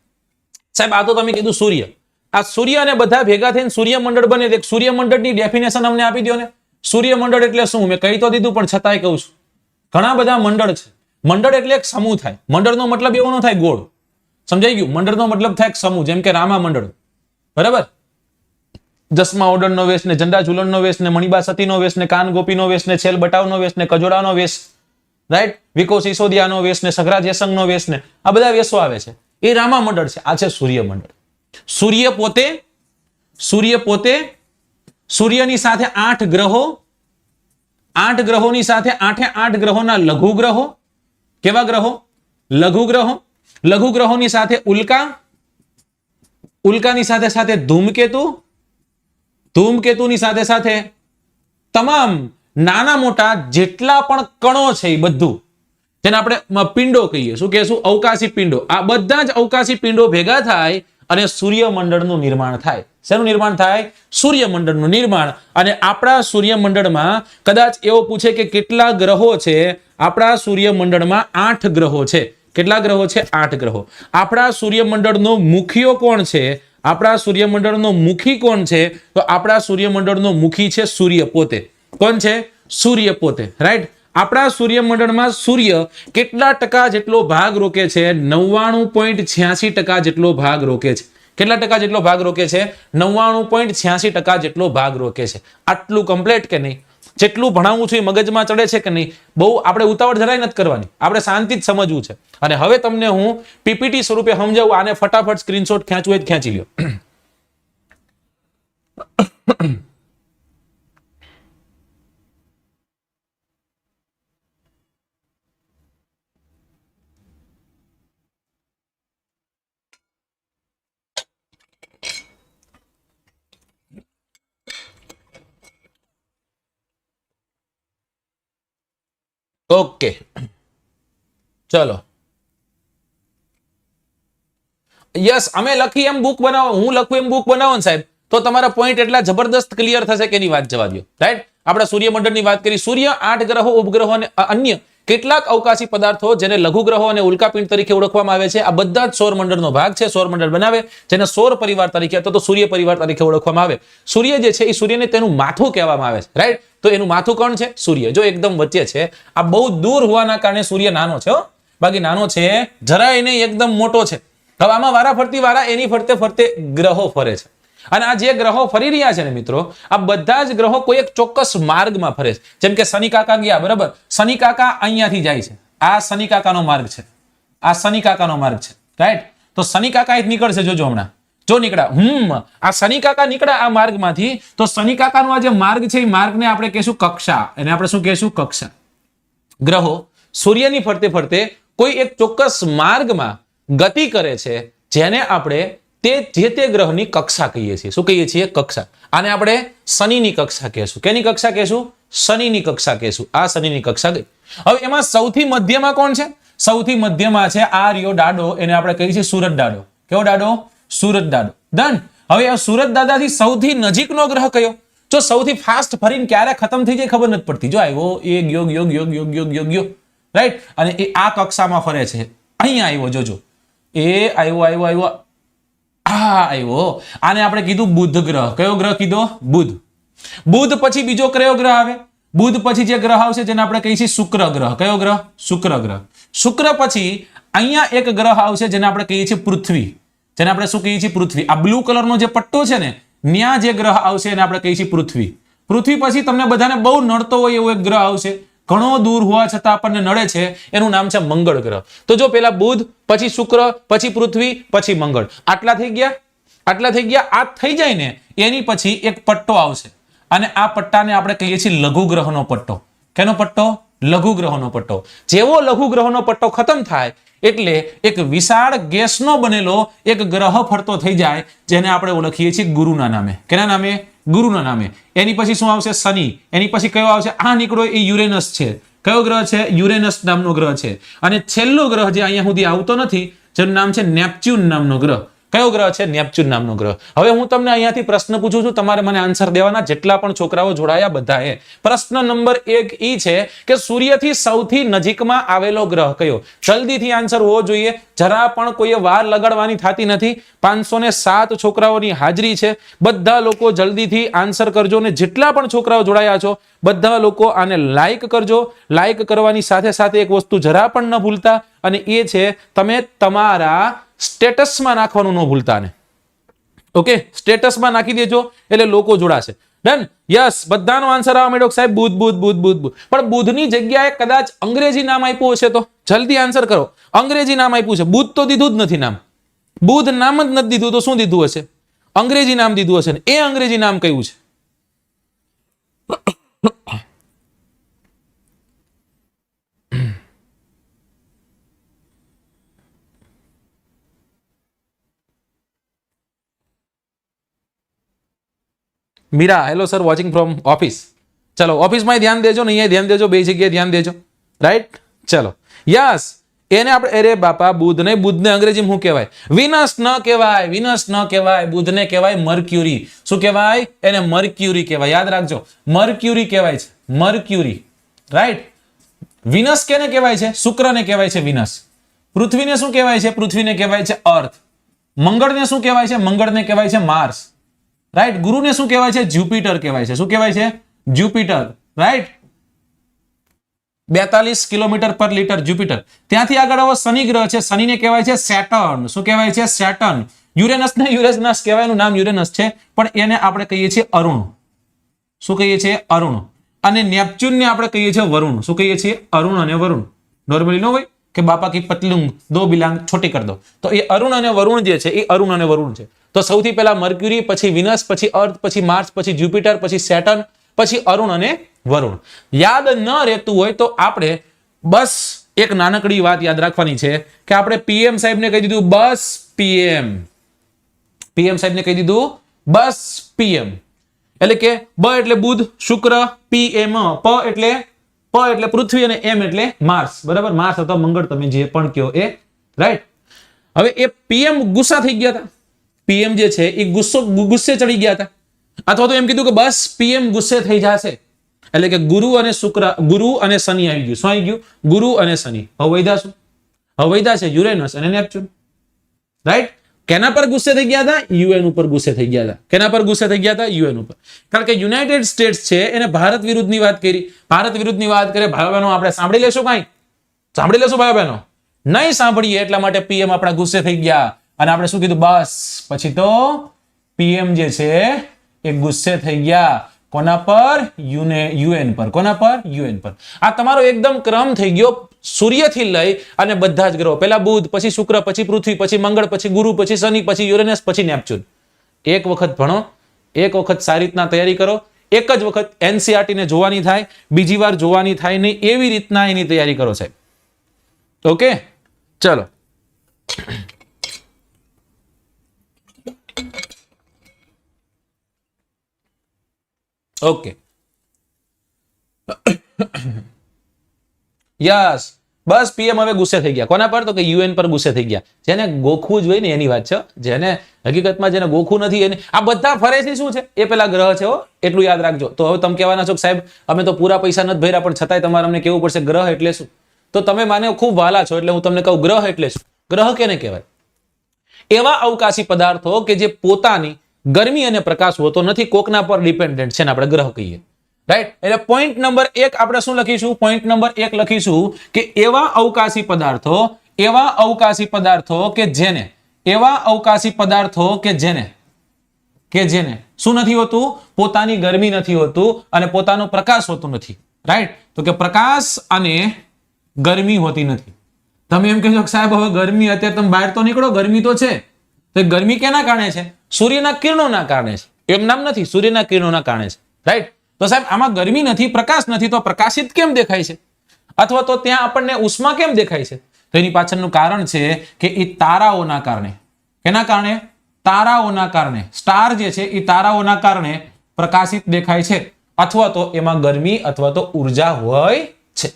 [SPEAKER 1] સાહેબ આ તો તમે કીધું સૂર્ય. આ સૂર્ય અને બધા ભેગા થઈને સૂર્યમંડળ બને. એક સૂર્યમંડળની ડેફિનેશન અમને આપી દો ને. સૂર્યમંડળ એટલે શું? મેં કહી તો દીધું પણ છતાંય કહું છું. ઘણા બધા મંડળ છે. મંડળ એટલે એક સમૂહ થાય. મંડળનો મતલબ એવો ન થાય ગોળ. સમજાઈ ગયું? મંડળનો મતલબ થાય એક સમૂહ, જેમ કે રામા મંડળ, બરાબર? જસમા ઓડણનો વેશ ને ઝંડા ઝુલણનો વેશ ને મણિબા સતીનો વેશ ને કાન ગોપીનો વેશ ને છેલ બટાવનો વેશ ને કજોડાનો વેશ, રાઈટ? વિકો સિસોદિયાનો વેશ ને સગરા જેસંગનો વેશ ને આ બધા વેશો આવે છે. એ રામા મંડળ છે. આ છે સૂર્યમંડળ. સૂર્ય પોતે સૂર્યની સાથે 8 ગ્રહો, 8 ગ્રહોની સાથે 8 ગ્રહોના લઘુ ગ્રહો. કેવા ગ્રહો? લઘુ ગ્રહો. લઘુ ગ્રહોની સાથે ઉલ્કા, ઉલ્કાની સાથે સાથે ધૂમકેતુ, ધૂમકેતુની સાથે સાથે તમામ નાના મોટા જેટલા પણ કણો છે એ બધું, જેને આપણે પિંડો કહીએ. શું કહેશું? અવકાશી પિંડો. આ બધા જ અવકાશી પિંડો ભેગા થાય અને સૂર્યમંડળનું નિર્માણ થાય. શેનું નિર્માણ થાય? સૂર્યમંડળનું નિર્માણ. અને આપણા સૂર્યમંડળમાં કદાચ એવો પૂછે કે કેટલા ગ્રહો છે? આપણા સૂર્યમંડળમાં 8 ગ્રહો છે. કેટલા ગ્રહો છે? 8 ગ્રહો. આપણા સૂર્યમંડળનો મુખીઓ કોણ છે? આપણા સૂર્યમંડળનો મુખી કોણ છે? તો આપણા સૂર્યમંડળનો મુખી છે સૂર્ય પોતે. કોણ છે? સૂર્ય પોતે, રાઈટ? આપણા સૂર્યમંડળમાં સૂર્ય કેટલા ટકા જેટલો ભાગ રોકે છે? 99.86% જેટલો ભાગ રોકે છે. કેટલા ટકા જેટલો ભાગ રોકે છે? 99.86% જેટલો ભાગ રોકે છે. આટલું કમ્પ્લીટ કે નહીં? જેટલું ભણાવવું છું એ મગજમાં ચડે છે કે નહીં? બહુ આપણે ઉતાવળ જરાય નથી કરવાની. આપણે શાંતિ જ સમજવું છે. અને હવે તમને હું પીપીટી સ્વરૂપે સમજાવું. આને ફટાફટ સ્ક્રીનશોટ ખેંચવું હોય તો ખેંચી લ્યો. ઓકે, ચલો. યસ, અમે લખી એમ બુક બનાવો, હું લખું એમ બુક બનાવો ને સાહેબ, તો તમારા પોઈન્ટ એટલા જબરદસ્ત ક્લિયર થશે કે એની વાત જવા દો, રાઈટ? આપણે સૂર્યમંડળની વાત કરી. સૂર્ય 8 ગ્રહો, ઉપગ્રહો અને અન્ય કેટલાક અવકાશી પદાર્થો જેને લઘુ ગ્રહો અને ઉલ્કાપિંડ તરીકે ઓળખવામાં આવે છે. આ બધા જ સૌરમંડળનો ભાગ છે. સૌરમંડળ બનાવે, જેને સૌર પરિવાર તરીકે અથવા તો સૂર્ય પરિવાર તરીકે ઓળખવામાં આવે. સૂર્ય જે છે એ સૂર્યને તેનું માથું કહેવામાં આવે છે, રાઈટ? તો એનું માથું કોણ છે? સૂર્ય. જો એકદમ વચ્ચે છે. આ બહુ દૂર હોવાના કારણે સૂર્ય નાનો છે, બાકી નાનો છે જરાય નહીં, એકદમ મોટો છે. હવે આમાં વારા એની ફરતે ફરતે ગ્રહો ફરે છે. અને આ જે ગ્રહો ફરી રહ્યા છે ને મિત્રો, આ બધા જ ગ્રહો કોઈ એક ચોક્કસ માર્ગમાં ફરે છે. જેમ કે શનિ કાકા ગયા, બરાબર? શનિ કાકા અહીંયાથી જાય છે. આ શનિ કાકાનો માર્ગ છે. આ શનિ કાકાનો માર્ગ છે, રાઈટ? તો શનિ કાકા એક નીકળશે, જોજો હમણાં. જો નીકળ્યા, આ શનિ કાકા નીકળ્યા આ માર્ગમાંથી, તો શનિ કાકાનો આ જે માર્ગ છે એ માર્ગને આપણે કહીશું કક્ષા. એને આપણે શું કહીશું? કક્ષા. ગ્રહો સૂર્યની ફરતે ફરતે કોઈ એક ચોક્કસ માર્ગમાં ગતિ કરે છે, જેને આપણે તે ગ્રહની કક્ષા કહીએ છીએ. શું કહીએ છીએ? કક્ષા. આને આપણે શનિની કક્ષા કહેશું. કેની કક્ષા કહેશું? શનિની કક્ષા કહેશું. આ શનિની કક્ષા ગઈ. હવે એમાં સૌથી મધ્યમાં કોણ છે? સૌથી મધ્યમાં છે આ રિયો ડાડો. એને આપણે કહીએ છીએ સુરત ડાડો. કેવો ડાડો? સુરત ડાડો. ડન. હવે આ સુરત દાદાથી સૌથી નજીકનો ગ્રહ કયો? જો સૌથી ફાસ્ટ ફરીને ક્યારે ખતમ થઈ જાય ખબર નથી પડતી. જો આવ્યો, એ ગયો, રાઈટ? અને એ આ કક્ષામાં ફરે છે. અહીંયા આવ્યો, જોજો. એ આવ્યો, આવ્યો. આને આપણે કીધું બુધ ગ્રહ. કયો ગ્રહ કીધો? બુધ. બુધ પછી બીજો કયો ગ્રહ આવે? બુધ પછી જે ગ્રહ આવશે જેને આપણે કહીએ છીએ શુક્ર ગ્રહ. કયો ગ્રહ? શુક્ર ગ્રહ. શુક્ર પછી અહીંયા એક ગ્રહ આવશે જેને આપણે કહીએ છીએ પૃથ્વી. જેને આપણે શું કહીએ છીએ? પૃથ્વી. આ બ્લુ કલરનો જે પટ્ટો છે ને, ત્યાં જે ગ્રહ આવશે એને આપણે કહીએ છીએ પૃથ્વી. પૃથ્વી પછી તમને બધાને બહુ નડતો હોય એવો એક ગ્રહ આવશે, ઘણો દૂર હોવા છતાં આપણને નડે છે. એનું નામ છે મંગળ ગ્રહ. તો જો પેલા બુધ, પછી શુક્ર, પછી પૃથ્વી, પછી મંગળ. આટલા થઈ ગયા. આ થઈ જાય ને એની પછી એક પટ્ટો આવશે, અને આ પટ્ટાને આપણે કહીએ છીએ લઘુ ગ્રહનો પટ્ટો. કેનો પટ્ટો? લઘુ ગ્રહનો પટ્ટો. જેવો લઘુ ગ્રહનો પટ્ટો ખતમ થાય એટલે એક વિશાળ ગેસનો બનેલો એક ગ્રહ ફરતો થઈ જાય, જેને આપણે ઓળખીએ છીએ ગુરુના નામે. કેના નામે? ગુરુના નામે. એની પછી શું આવશે? શનિ. એની પછી કયો આવશે? આ નીકળો એ યુરેનસ છે. કયો ગ્રહ છે? યુરેનસ નામનો ગ્રહ છે. અને છેલ્લો ગ્રહ જે અહીંયા સુધી આવતો નથી, જેનું નામ છે નેપચ્યુન નામનો ગ્રહ. કયો ગ્રહ છે? નેપચ્યુન નામનો ગ્રહ. હવે હું તમને અહીંયાથી પ્રશ્ન પૂછું છું, તમારે મને આન્સર દેવાના, જેટલા પણ છોકરાઓ જોડાયા બધાએ. પ્રશ્ન નંબર 1 ઈ છે કે સૂર્યથી સૌથી નજીકમાં આવેલો ગ્રહ કયો? જલ્દીથી આન્સર હોવો જોઈએ, જરા પણ કોઈએ વાર લગાડવાની થતી નથી. 507 છોકરાઓની હાજરી છે. બધા લોકો જલ્દીથી આન્સર કરજો, ને જેટલા પણ છોકરાઓ જોડાયા છો બધા લોકો આને લાઈક કરજો. લાઈક કરવાની સાથે સાથે એક વસ્તુ જરા પણ ન ભૂલતા, અને એ છે તમે તમારા સ્ટેટસમાં નાખવાનું ન ભૂલતા ને. ઓકે, સ્ટેટસમાં નાખી દેજો એટલે લોકો જોડાશે. ડન? યસ, બધાનો આન્સર આવવા માંડ્યો સાહેબ. બુધ બુધ બુધ બુધ બુધ. પણ બુધની જગ્યાએ કદાચ અંગ્રેજી નામ આપ્યું હશે તો જલ્દી આન્સર કરો. અંગ્રેજી નામ આપ્યું છે, બુધ તો દીધું જ નથી નામ. બુધ નામ જ નથી દીધું તો શું દીધું હશે? અંગ્રેજી નામ દીધું હશે ને. એ અંગ્રેજી નામ કયું છે? Meera, hello sir, watching from office. ચલો, ઓફિસમાં ધ્યાન દેજો ને અહીંયા ધ્યાન દેજો, બે જગ્યાએ ધ્યાન દેજો. રાઈટ? ચલો, યસ. એને આપણે, અરે બાપા, બુધને અંગ્રેજીમાં શું કહેવાય? વિનસ ન કહેવાય, વિનસ ન કહેવાય, બુધને કહેવાય મર્ક્યુરી. શું કહેવાય? એને મર્ક્યુરી કહેવાય. યાદ રાખજો, મર્ક્યુરી કહેવાય છે, મર્ક્યુરી. રાઈટ? વિનસ કેને કહેવાય છે? શુક્રને કહેવાય છે વિનસ. પૃથ્વીને શું કહેવાય છે? પૃથ્વીને કહેવાય છે અર્થ. મંગળને શું કહેવાય છે? મંગળને કહેવાય છે માર્સ. રાઈટ? ગુરુને શું કહેવાય છે? જ્યુપિટર કહેવાય છે. શું કહેવાય છે? જ્યુપિટર. રાઈટ? 42 કિલોમીટર પર લિટર જ્યુપિટર. ત્યાંથી આગળ આવો શનિ ગ્રહ છે, શનિને કહેવાય છે સેટર્ન. શું કહેવાય છે? સેટર્ન. યુરેનસને યુરેનસ કહેવાયનું નામ યુરેનસ છે, પણ એને આપણે કહીએ છીએ અરુણ. શું કહીએ છીએ? અરુણ. અને નેપચ્યુનને આપણે કહીએ છીએ વરુણ. શું કહીએ છીએ? અરુણ અને વરુણ. નોર્મલી ન હોય કે બાપા કી પતલુંગ દો બિલાંગ છોટી કર દો, તો એ અરુણ અને વરુણ જે છે એ અરુણ અને વરુણ છે. તો સૌથી પહેલા મર્ક્યુરી, પછી વિનસ, પછી અર્થ, પછી માર્સ, પછી જ્યુપિટર, પછી સેટર્ન, પછી અરુણ અને વરુણ. યાદ ન રહેતું હોય તો આપણે બસ એક નાનકડી વાત યાદ રાખવાની છે કે આપણે પીએમ સાહેબને કહી દીધું બસ પીએમ. પીએમ સાહેબને કહી દીધું બસ પીએમ. એટલે કે બ એટલે બુધ, શુક્ર, પીએમ, પ એટલે પૃથ્વી અને એમ એટલે માર્સ. બરાબર? માર્સ અથવા મંગળ, તમે જે પણ કહો એ. રાઈટ? હવે એ પીએમ ગુસ્સા થઈ ગયા હતા. પીએમ જે છે એ ગુસ્સે ચડી ગયા હતા, અથવા તો એમ કીધું કે બસ પીએમ ગુસ્સે થઈ જશે. એટલે કે ગુરુ અને શનિ આવી ગયું. શું આવી ગયું? ગુરુ અને શનિ. હવે વૈધા શું? હવે વૈધા છે યુરેનસ અને નેપચ્યુન. રાઈટ? કેના પર ગુસ્સે થઈ ગયા હતા? યુએન ઉપર ગુસ્સે થઈ ગયા હતા. કેના પર ગુસ્સે થઈ ગયા હતા? યુએન ઉપર. કારણ કે યુનાઇટેડ સ્ટેટ્સ છે એને ભારત વિરુદ્ધની વાત કરી. ભારત વિરુદ્ધની વાત કરે, ભાઈ બહેનો આપણે સાંભળી લેશું? કાંઈ સાંભળી લેશું ભાઈ બહેનો? નહીં સાંભળીએ, એટલા માટે પીએમ આપણા ગુસ્સે થઈ ગયા. અને આપણે શું કીધું? બસ. પછી તો પીએમ જે છે એ ગુસ્સે થઈ ગયા. કોના પર? યુએન પર. કોના પર? યુએન પર. આ તમારો એકદમ ક્રમ થઈ ગયો, સૂર્યથી લઈ અને બધા જ ગ્રહો. પહેલા બુધ, પછી શુક્ર, પછી પૃથ્વી, પછી મંગળ, પછી ગુરુ, પછી શનિ, પછી યુરેનસ, પછી નેપચ્યુન. એક વખત ભણો, એક વખત સારી રીતના તૈયારી કરો. એક જ વખત એનસીઆરટી ને જોવાની થાય, બીજી વાર જોવાની થાય નહીં, એવી રીતના એની તૈયારી કરો સાહેબ. ઓકે, ચલો. Okay, yes. બસ પીએમ હવે ગુસ્સે થઈ ગયા. કોના પર? તો કે યુએન પર ગુસ્સે થઈ ગયા. જેને ગોખવું જ હોય ને એની વાત છે. જેને હકીકતમાં જેને ગોખવું નથી એને આ બધા ફરે છે શું છે? એ પેલા ગ્રહ છે. એટલું યાદ રાખજો. તો હવે તમે કહેવાના છો કે સાહેબ અમે તો પૂરા પૈસા નથી ભર્યા, પણ છતાંય તમારે અમને કેવું પડશે ગ્રહ એટલે શું? તો તમે માને ખૂબ વાલા છો એટલે હું તમને કહું ગ્રહ એટલે શું? ગ્રહ કેને કહેવાય? એવા અવકાશી પદાર્થો કે જે પોતાની ગરમી અને પ્રકાશ હોતો નથી, કોકના પર ડિપેન્ડન્ટ છે ને આપણે ગ્રહ કહીએ. રાઈટ? એટલે પોઈન્ટ નંબર 1 આપણે શું લખીશું? પોઈન્ટ નંબર 1 લખીશું કે એવા અવકાશી પદાર્થો કે જેને શું નથી હોતું? પોતાની ગરમી નથી હોતું અને પોતાનો પ્રકાશ હોતો નથી. રાઈટ? તો કે પ્રકાશ અને ગરમી હોતી નથી. તમે એમ કહેશો કે સાહેબ હવે ગરમી, અત્યારે તમે બહાર તો નીકળો, ગરમી તો છે. તો ગરમી કેના કારણે છે? સૂર્યના કિરણોના કારણે છે. એમ નામ નથી, સૂર્યના કિરણોના કારણે છે. રાઈટ? તો સાહેબ આમાં ગરમી નથી, પ્રકાશ નથી, તો પ્રકાશિત કેમ દેખાય છે? અથવા તો ત્યાં આપણને ઉષ્મા કેમ દેખાય છે? તો એની પાછળનું કારણ છે કે એ તારાઓના કારણે. કેના કારણે? તારાઓના કારણે. સ્ટાર જે છે એ તારાઓના કારણે પ્રકાશિત દેખાય છે, અથવા તો એમાં ગરમી અથવા તો ઉર્જા હોય છે.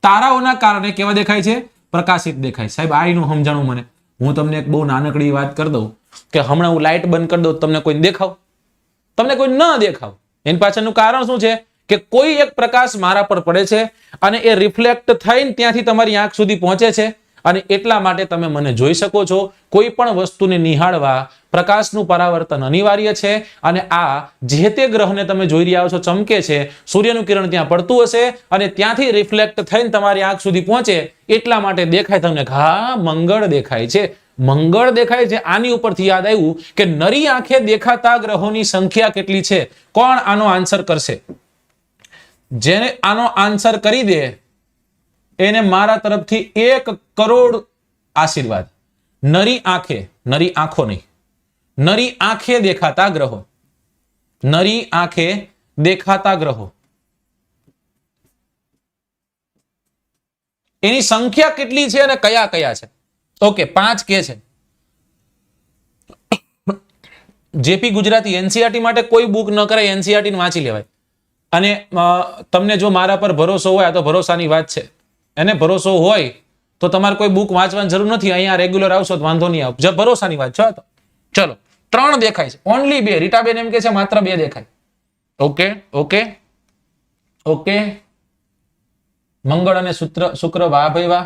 [SPEAKER 1] તારાઓના કારણે કેવા દેખાય છે? પ્રકાશિત દેખાય. સાહેબ આ એનું સમજાણું મને. હું તમને એક બહુ નાનકડી વાત કરી દઉં કે હમણાં હું લાઇટ બંધ કરી દઉં તમને કોઈ દેખાવ? તમને કોઈ ન દેખાવ. એની પાછળનું કારણ શું છે કે કોઈ એક પ્રકાશ મારા પર પડે છે અને એ રિફ્લેક્ટ થઈને ત્યાંથી તમારી આંખ સુધી પહોંચે છે અને એટલા માટે તમે મને જોઈ શકો છો. કોઈ પણ વસ્તુને નિહાળવા પ્રકાશનું પરાવર્તન અનિવાર્ય છે અને આ જે તે ગ્રહને તમે જોઈ રહ્યા છો ચમકે છે, સૂર્યનું કિરણ ત્યાં પડતું હશે અને ત્યાંથી રિફ્લેક્ટ થઈને તમારી આંખ સુધી પહોંચે એટલા માટે દેખાય તમને. હા, મંગળ દેખાય છે, મંગળ દેખાય છે. આની ઉપરથી યાદ આવ્યું કે નરી આંખે દેખાતા ગ્રહોની સંખ્યા કેટલી છે? કોણ આનો આન્સર કરશે? જેને આનો આન્સર કરી દે એને મારા તરફથી 1 કરોડ આશીર્વાદ. નરી આંખે, નરી આંખો નહીં, નરી આંખે દેખાતા ગ્રહો, નરી આંખે દેખાતા ગ્રહો એની સંખ્યા કેટલી છે અને કયા કયા છે? ઓકે, 5 કે છે. જેપી ગુજરાતી એનસીઆરટી માટે કોઈ બુક ન કરાય, એનસીઆરટી વાંચી લેવાય. અને તમને જો મારા પર ભરોસો હોય, આ તો ભરોસાની વાત છે, એને ભરોસો હોય તો તમારે કોઈ બુક વાંચવાની જરૂર નથી. અહીંયા રેગ્યુલર આવશો તો વાંધો નહીં આવે. ભરોસાની વાત છે. તો ચલો, 3 દેખાય છે, ઓનલી 2. રીટાબેન એમ કે છે માત્ર 2 દેખાય. Okay okay okay. મંગળ અને શુક્ર, વાહ ભાઈ વાહ,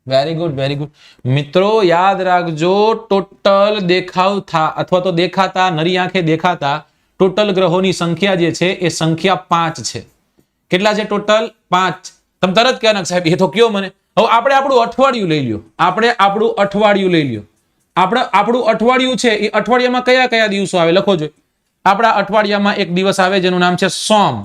[SPEAKER 1] વેરી ગુડ વેરી ગુડ. મિત્રો યાદ રાખજો, ટોટલ દેખાવ અથવા તો દેખાતા, નરી આંખે દેખાતા ટોટલ ગ્રહોની સંખ્યા જે છે એ સંખ્યા 5 છે. કેટલા છે ટોટલ? 5. તમે તરત કહેવાના સાહેબ એ તો કયો મને. હવે આપણે આપણું અઠવાડિયું લઈ લ્યો, આપણે આપણું અઠવાડિયું લઈ લ્યો. આપણું અઠવાડિયું છે એ અઠવાડિયામાં કયા કયા દિવસો આવે લખો જોઈએ. આપણા અઠવાડિયામાં એક દિવસ આવે જેનું નામ છે સોમ,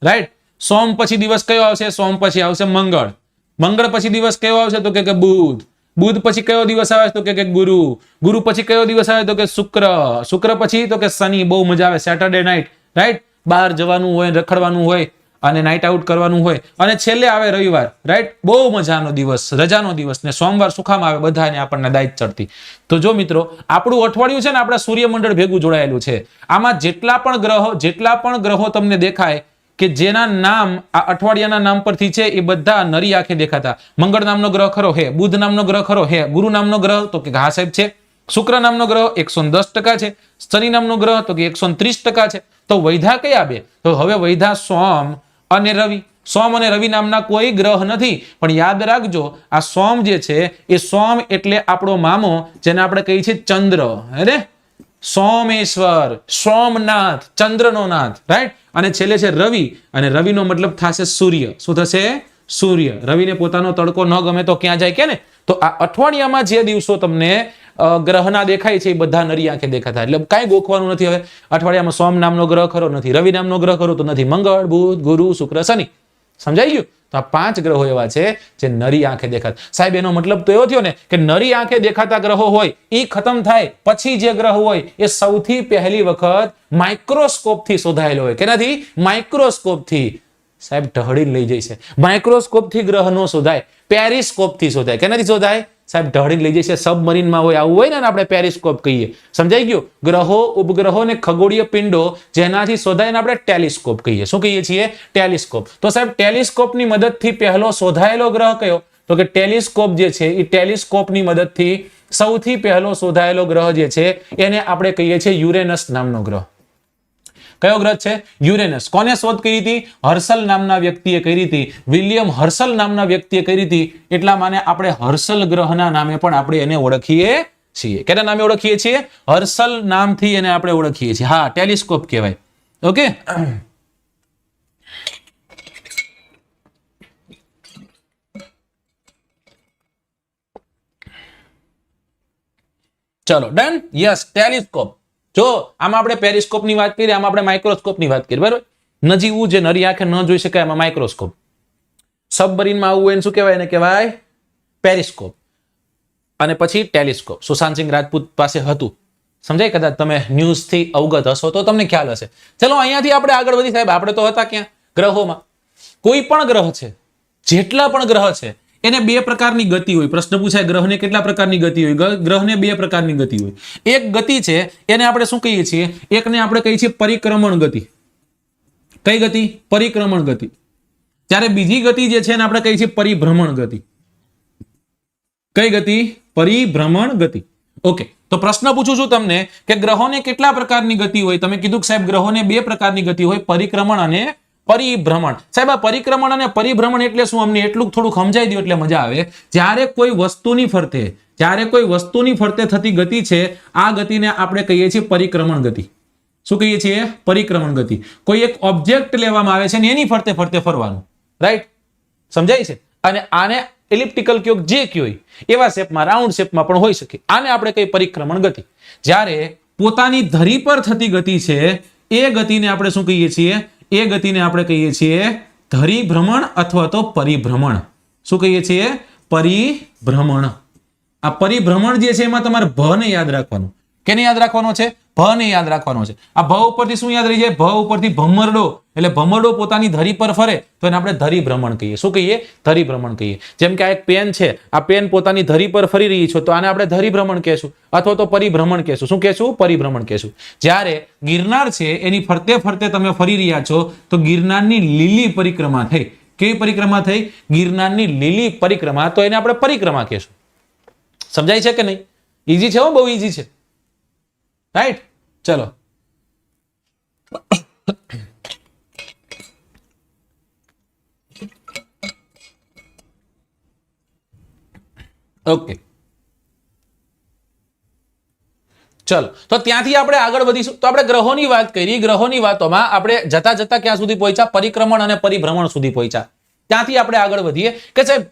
[SPEAKER 1] રાઈટ? સોમ પછી દિવસ કયો આવશે? સોમ પછી આવશે મંગળ. મંગળ પછી દિવસ કયો આવશે? તો કે બુધ. બુધ પછી કયો દિવસ આવે? તો કે ગુરુ. ગુરુ પછી કયો દિવસ આવે? તો કે શુક્ર. શુક્ર પછી તો કે શનિ. બહુ મજા આવે, સેટરડે નાઇટ, રાઈટ? બહાર જવાનું હોય, રખડવાનું હોય અને નાઇટ આઉટ કરવાનું હોય. અને છેલ્લે આવે રવિવાર, રાઈટ? બહુ મજાનો દિવસ, રજાનો દિવસ. ને સોમવાર સુખામાં આવે, બધાને આપણને દાયિત ચડતી. તો જો મિત્રો, આપણું અઠવાડિયું છે ને આપણા સૂર્યમંડળ ભેગું જોડાયેલું છે. આમાં જેટલા પણ ગ્રહો તમને દેખાય કે જેના નામ આ અઠવાડિયાના નામ પરથી છે એ બધા નરી આંખે દેખાતા. મંગળ નામનો ગ્રહ ખરો હે, બુધ નામનો ગ્રહ ખરો હે, ગુરુ નામનો ગ્રહ તો કે હા સાહેબ છે, શુક્ર નામનો ગ્રહ 110% છે, શનિ નામનો ગ્રહ તો કે 130% છે. તો વૈધા કયા 2? તો હવે વૈધા સોમ અને રવિ. સોમ અને રવિ નામના કોઈ ગ્રહ નથી. પણ યાદ રાખજો, આ સોમ જે છે એ સોમ એટલે આપણો મામો, જેને આપણે કહીએ છીએ ચંદ્ર. અરે સોમેશ્વર, સોમનાથ, ચંદ્રનો નાથ, રાઈટ? અને છેલ્લે છે રવિ, અને રવિનો મતલબ થશે સૂર્ય. શું થશે? સૂર્ય. રવિને પોતાનો તડકો ન ગમે તો ક્યાં જાય કે ને? તો આ અઠવાડિયામાં જે દિવસો તમને ગ્રહના દેખાય છે એ બધા નરી આંખે દેખાતા. એટલે કાંઈ ગોખવાનું નથી. હવે અઠવાડિયામાં સોમ નામનો ગ્રહ ખરો નથી, રવિ નામનો ગ્રહ ખરો તો નથી, મંગળ, બુધ, ગુરુ, શુક્ર, શનિ. સમજાઈ ગયું? તો આ 5 ગ્રહો એવા છે જે નરી આંખે દેખાતા. સાહેબ એનો મતલબ તો એવો થયો ને કે નરી આંખે દેખાતા ગ્રહો હોય એ ખતમ થાય પછી જે ગ્રહ હોય એ સૌથી પહેલી વખત માઇક્રોસ્કોપથી શોધાયેલો હોય. કેનાથી? માઇક્રોસ્કોપથી. સાહેબ ઢળીને લઈ જાય છે. માઇક્રોસ્કોપથી ગ્રહ નો શોધાય, પેરિસ્કોપથી શોધાય. કેનાથી શોધાય? સાહેબ ઢળીને લઈ જાય છે. સબમરીનમાં હોય, આવું હોય ને આપણે પેરિસ્કોપ કહીએ. સમજાઈ ગયું? ગ્રહો, ઉપગ્રહો ને ખગોળીય પિંડો જેનાથી શોધાય ને આપણે ટેલિસ્કોપ કહીએ. શું કહીએ છીએ? ટેલિસ્કોપ. તો સાહેબ ટેલિસ્કોપની મદદથી પહેલો શોધાયેલો ગ્રહ કયો? તો કે ટેલિસ્કોપ જે છે એ ટેલિસ્કોપની મદદથી સૌથી પહેલો શોધાયેલો ગ્રહ જે છે એને આપણે કહીએ છીએ યુરેનસ નામનો ગ્રહ. કયો ગ્રહ છે? યુરેનસ. કોને શોધ કરી હતી? હર્સલ નામના વ્યક્તિએ કરી હતી. વિલિયમ હર્સલ નામના વ્યક્તિએ કરી હતી. એટલા માટે આપણે હર્સલ ગ્રહના નામે પણ આપણે એને ઓળખીએ છીએ. કેના નામે ઓળખીએ છીએ? હર્સલ નામથી એને આપણે ઓળખીએ છીએ. હા, ટેલિસ્કોપ કહેવાય. ઓકે. ચલો ડન. Yes, telescope. જો આમાં આપણે પેરિસ્કોપની વાત કરીએ, આમાં આપણે માઇક્રોસ્કોપની વાત કરીએ, બરાબર? નજીવું જે નરી આંખે ન જોઈ શકાય એમાં માઇક્રોસ્કોપ. સબમરીનમાં આવું હોય એને શું કહેવાય? એને કહેવાય પેરિસ્કોપ. અને પછી ટેલિસ્કોપ. સુશાંત સિંહ રાજપૂત પાસે હતું. સમજાય? કદાચ તમે ન્યૂઝથી અવગત હશો તો તમને ખ્યાલ હશે. ચલો અહીંયાથી આપણે આગળ વધી. સાહેબ આપણે તો હતા ક્યાં? ગ્રહોમાં. કોઈ પણ ગ્રહ છે, જેટલા પણ ગ્રહ છે એને 2 પ્રકારની ગતિ હોય. પ્રશ્ન પૂછાય ગ્રહને કેટલા પ્રકારની ગતિ હોય? ગ્રહને 2 પ્રકારની ગતિ હોય. એક ગતિ છે એને આપણે શું કહીએ છીએ? એકને આપણે કહીએ છીએ પરિક્રમણ ગતિ. કઈ ગતિ? પરિક્રમણ ગતિ. ત્યારે બીજી ગતિ જે છે એને આપણે કહીએ છીએ પરિભ્રમણ ગતિ. કઈ ગતિ? પરિભ્રમણ ગતિ. ઓકે. તો પ્રશ્ન પૂછું છું તમને કે ગ્રહોને કેટલા પ્રકારની ગતિ હોય? તમે કીધું કે સાહેબ ગ્રહોને 2 પ્રકારની ગતિ હોય, પરિક્રમણ અને પરિભ્રમણ. સાહેબ આ પરિક્રમણ અને પરિભ્રમણ એટલે શું? અમને એટલું થોડું સમજાઈ દો એટલે મજા આવે. જ્યારે કોઈ વસ્તુની ફરતે થતી ગતિ છે, આ ગતિને આપણે કહીએ છીએ પરિક્રમણ ગતિ. શું કહીએ છીએ? પરિક્રમણ ગતિ. કોઈ એક ઓબ્જેક્ટ લેવામાં આવે છે ને એની ફરતે ફરવાનું, રાઈટ? સમજાય છે? અને આને એલિપ્ટિકલ કયો જે કયો એવા શેપમાં, રાઉન્ડ શેપમાં પણ હોઈ શકે. આને આપણે કહીએ પરિક્રમણ ગતિ. જ્યારે પોતાની ધરી પર થતી ગતિ છે એ ગતિને આપણે શું કહીએ છીએ? એ ગતિને આપણે કહીએ છીએ ધરીભ્રમણ અથવા તો પરિભ્રમણ. શું કહીએ છીએ? પરિભ્રમણ. આ પરિભ્રમણ જે છે એમાં તમારે ભ ને યાદ રાખવાનું. કેને યાદ રાખવાનો છે? ભ ને યાદ રાખવાનો છે. આ ભ ઉપરથી શું યાદ રહી જાય? ભ ઉપરથી ભમરડો. એટલે ભમરડો પોતાની ધરી પર ફરે તો એને આપણે ધરીભ્રમણ કહીએ. શું કહીએ? ધરીભ્રમણ કહીએ. જેમ કે આ એક પેન છે, આ પેન પોતાની ધરી પર ફરી રહી છે તો આને આપણે ધરીભ્રમણ કહેશું અથવા તો પરિભ્રમણ કહેશું. શું કહેશું? પરિભ્રમણ કહેશું. જ્યારે ગિરનાર છે એની ફરતે તમે ફરી રહ્યા છો તો ગિરનારની લીલી પરિક્રમા થઈ. કેવી પરિક્રમા થઈ? ગિરનારની લીલી પરિક્રમા. તો એને આપણે પરિક્રમા કહેશું. સમજાય છે કે નહીં? ઈઝી છે, બહુ ઈઝી છે, રાઈટ? ચલો ઓકે, ચલો તો ત્યાંથી આપણે આગળ વધીશું. તો આપણે ગ્રહોની વાત કરી. ગ્રહોની વાતોમાં આપણે જતા ક્યાં સુધી પહોંચ્યા? પરિક્રમણ અને પરિભ્રમણ સુધી પહોંચ્યા. ત્યાંથી આપણે આગળ વધીએ કે સાહેબ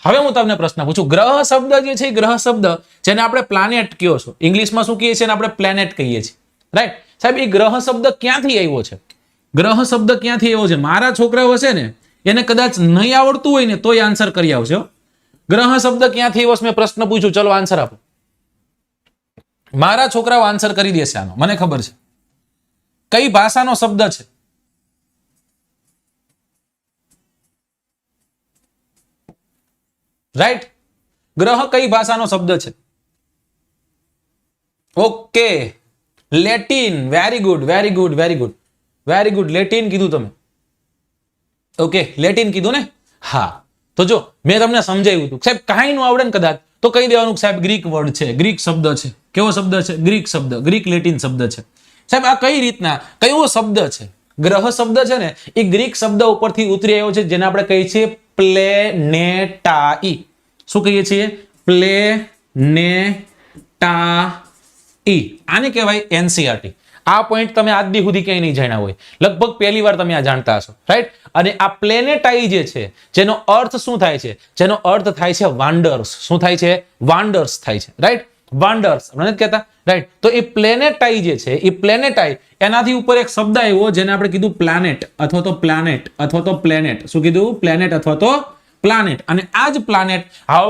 [SPEAKER 1] હવે હું તમને પ્રશ્ન પૂછું. ગ્રહ શબ્દ જે છે, ગ્રહ શબ્દ જેને આપણે પ્લાનેટ કહો છો, ઇંગ્લિશમાં શું કહીએ છીએ? આપણે પ્લેનેટ કહીએ છીએ, રાઈટ? સાહેબ એ ગ્રહ શબ્દ ક્યાંથી આવ્યો છે? ગ્રહ શબ્દ ક્યાંથી આવ્યો છે? મારા છોકરાઓ હશે ને એને કદાચ નહીં આવડતું હોય ને તોય આન્સર કરી આવશે. ગ્રહ શબ્દ ક્યાંથી આવ્યો? મેં પ્રશ્ન પૂછ્યું, ચલો આન્સર આપો. મારા છોકરાઓ આન્સર કરી દેશે આનો, મને ખબર છે. કઈ ભાષાનો શબ્દ છે? રાઈટ? ગ્રહ કઈ ભાષાનો શબ્દ છે? Okay, Latin. Very good, very good, very good, very good. Latin કીધું તમે. ઓકે, લેટિન કીધું ને? હા. તો જો મેં તમને સમજાવ્યું હતું સાહેબ, કાંઈ નું આવડે ને કદાચ તો કહી દેવાનું સાહેબ ગ્રીક વર્ડ છે, ગ્રીક શબ્દ છે. કેવો શબ્દ છે? ગ્રીક શબ્દ, ગ્રીક લેટિન શબ્દ છે. સાહેબ આ કઈ રીતના કયો શબ્દ છે? ગ્રહ શબ્દ છે ને એ ગ્રીક શબ્દ ઉપરથી ઉતરી આવ્યો છે જેને આપણે કહીએ છીએ પ્લેનેટાઈ. શું કહીએ છીએ? પ્લેનેટાઈ. આને કહેવાય એનસીઆરટી. આ પોઈન્ટ તમે આજ દી સુધી ક્યાંય નહીં જાણ્યા હોય, લગભગ પહેલી વાર તમે આ જાણતા હશો, રાઈટ? અને આ પ્લેનેટાઈ જે છે જેનો અર્થ શું થાય છે? જેનો અર્થ થાય છે વાન્ડર્સ. શું થાય છે? વાન્ડર્સ થાય છે, રાઈટ? વાન્ડર્સ નથી કહેતા, રાઈટ? તો એ પ્લેનેટાઈ જે છે એ પ્લેનેટાઈ એનાથી ઉપર એક શબ્દ આવ્યો જેને આપણે કીધું પ્લાનેટ અથવા તો પ્લાનેટ અથવા તો પ્લેનેટ. શું કીધું? પ્લેનેટ અથવા તો પ્લાનેટ. અને આ જ planet how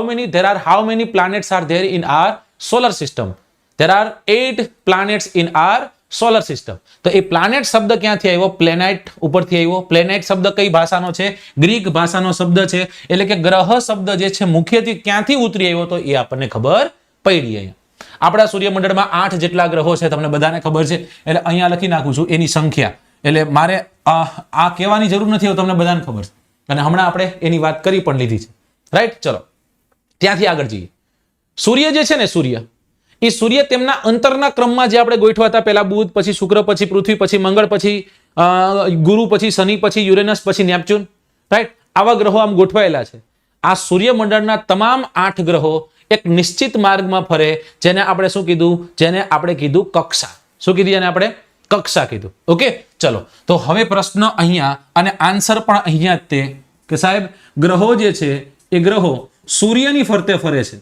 [SPEAKER 1] many planets are there in our solar system? There are 8 planets in our solar system. તો એ પ્લાનેટ શબ્દ ક્યાંથી આવ્યો? પ્લેનેટ ઉપરથી આવ્યો. પ્લેનેટ શબ્દ કઈ ભાષાનો છે? ગ્રીક ભાષાનો શબ્દ છે. એટલે કે ગ્રહ શબ્દ જે છે મુખ્યત્વે ક્યાંથી ઉતરી આવ્યો તો એ આપણને ખબર પડી. અહીંયા આપણા સૂર્યમંડળમાં 8 જેટલા ગ્રહો છે, તમને બધાને ખબર છે. એટલે અહીંયા લખી નાખું છું એની સંખ્યા. એટલે મારે આ કહેવાની જરૂર નથી, તમને બધાને ખબર છે. અને હમણાં આપણે એની વાત કરી પણ લીધી છે, રાઈટ? ચલો ત્યાંથી આગળ જઈએ. સૂર્ય જે છે ને, સૂર્ય તેમના અંતરના ક્રમમાં જે આપણે ગોઠવા હતા, પહેલા બુધ, પછી શુક્ર, પછી પૃથ્વી, પછી મંગળ, પછી ગુરુ, પછી શનિ, પછી યુરેનસ, પછી નેપચ્યુન, રાઈટ? આવા ગ્રહો આમ ગોઠવાયેલા છે. આ સૂર્યમંડળના તમામ 8 ગ્રહો એક નિશ્ચિત માર્ગમાં ફરે, જેને આપણે શું કીધું? જેને આપણે કીધું કક્ષા. શું કીધી? જેને આપણે કક્ષા કીધું. ઓકે, ચલો તો હવે પ્રશ્ન અહીંયા અને આન્સર પણ અહીંયા જ તે કે સાહેબ ગ્રહો જે છે એ ગ્રહો સૂર્યની ફરતે ફરે છે.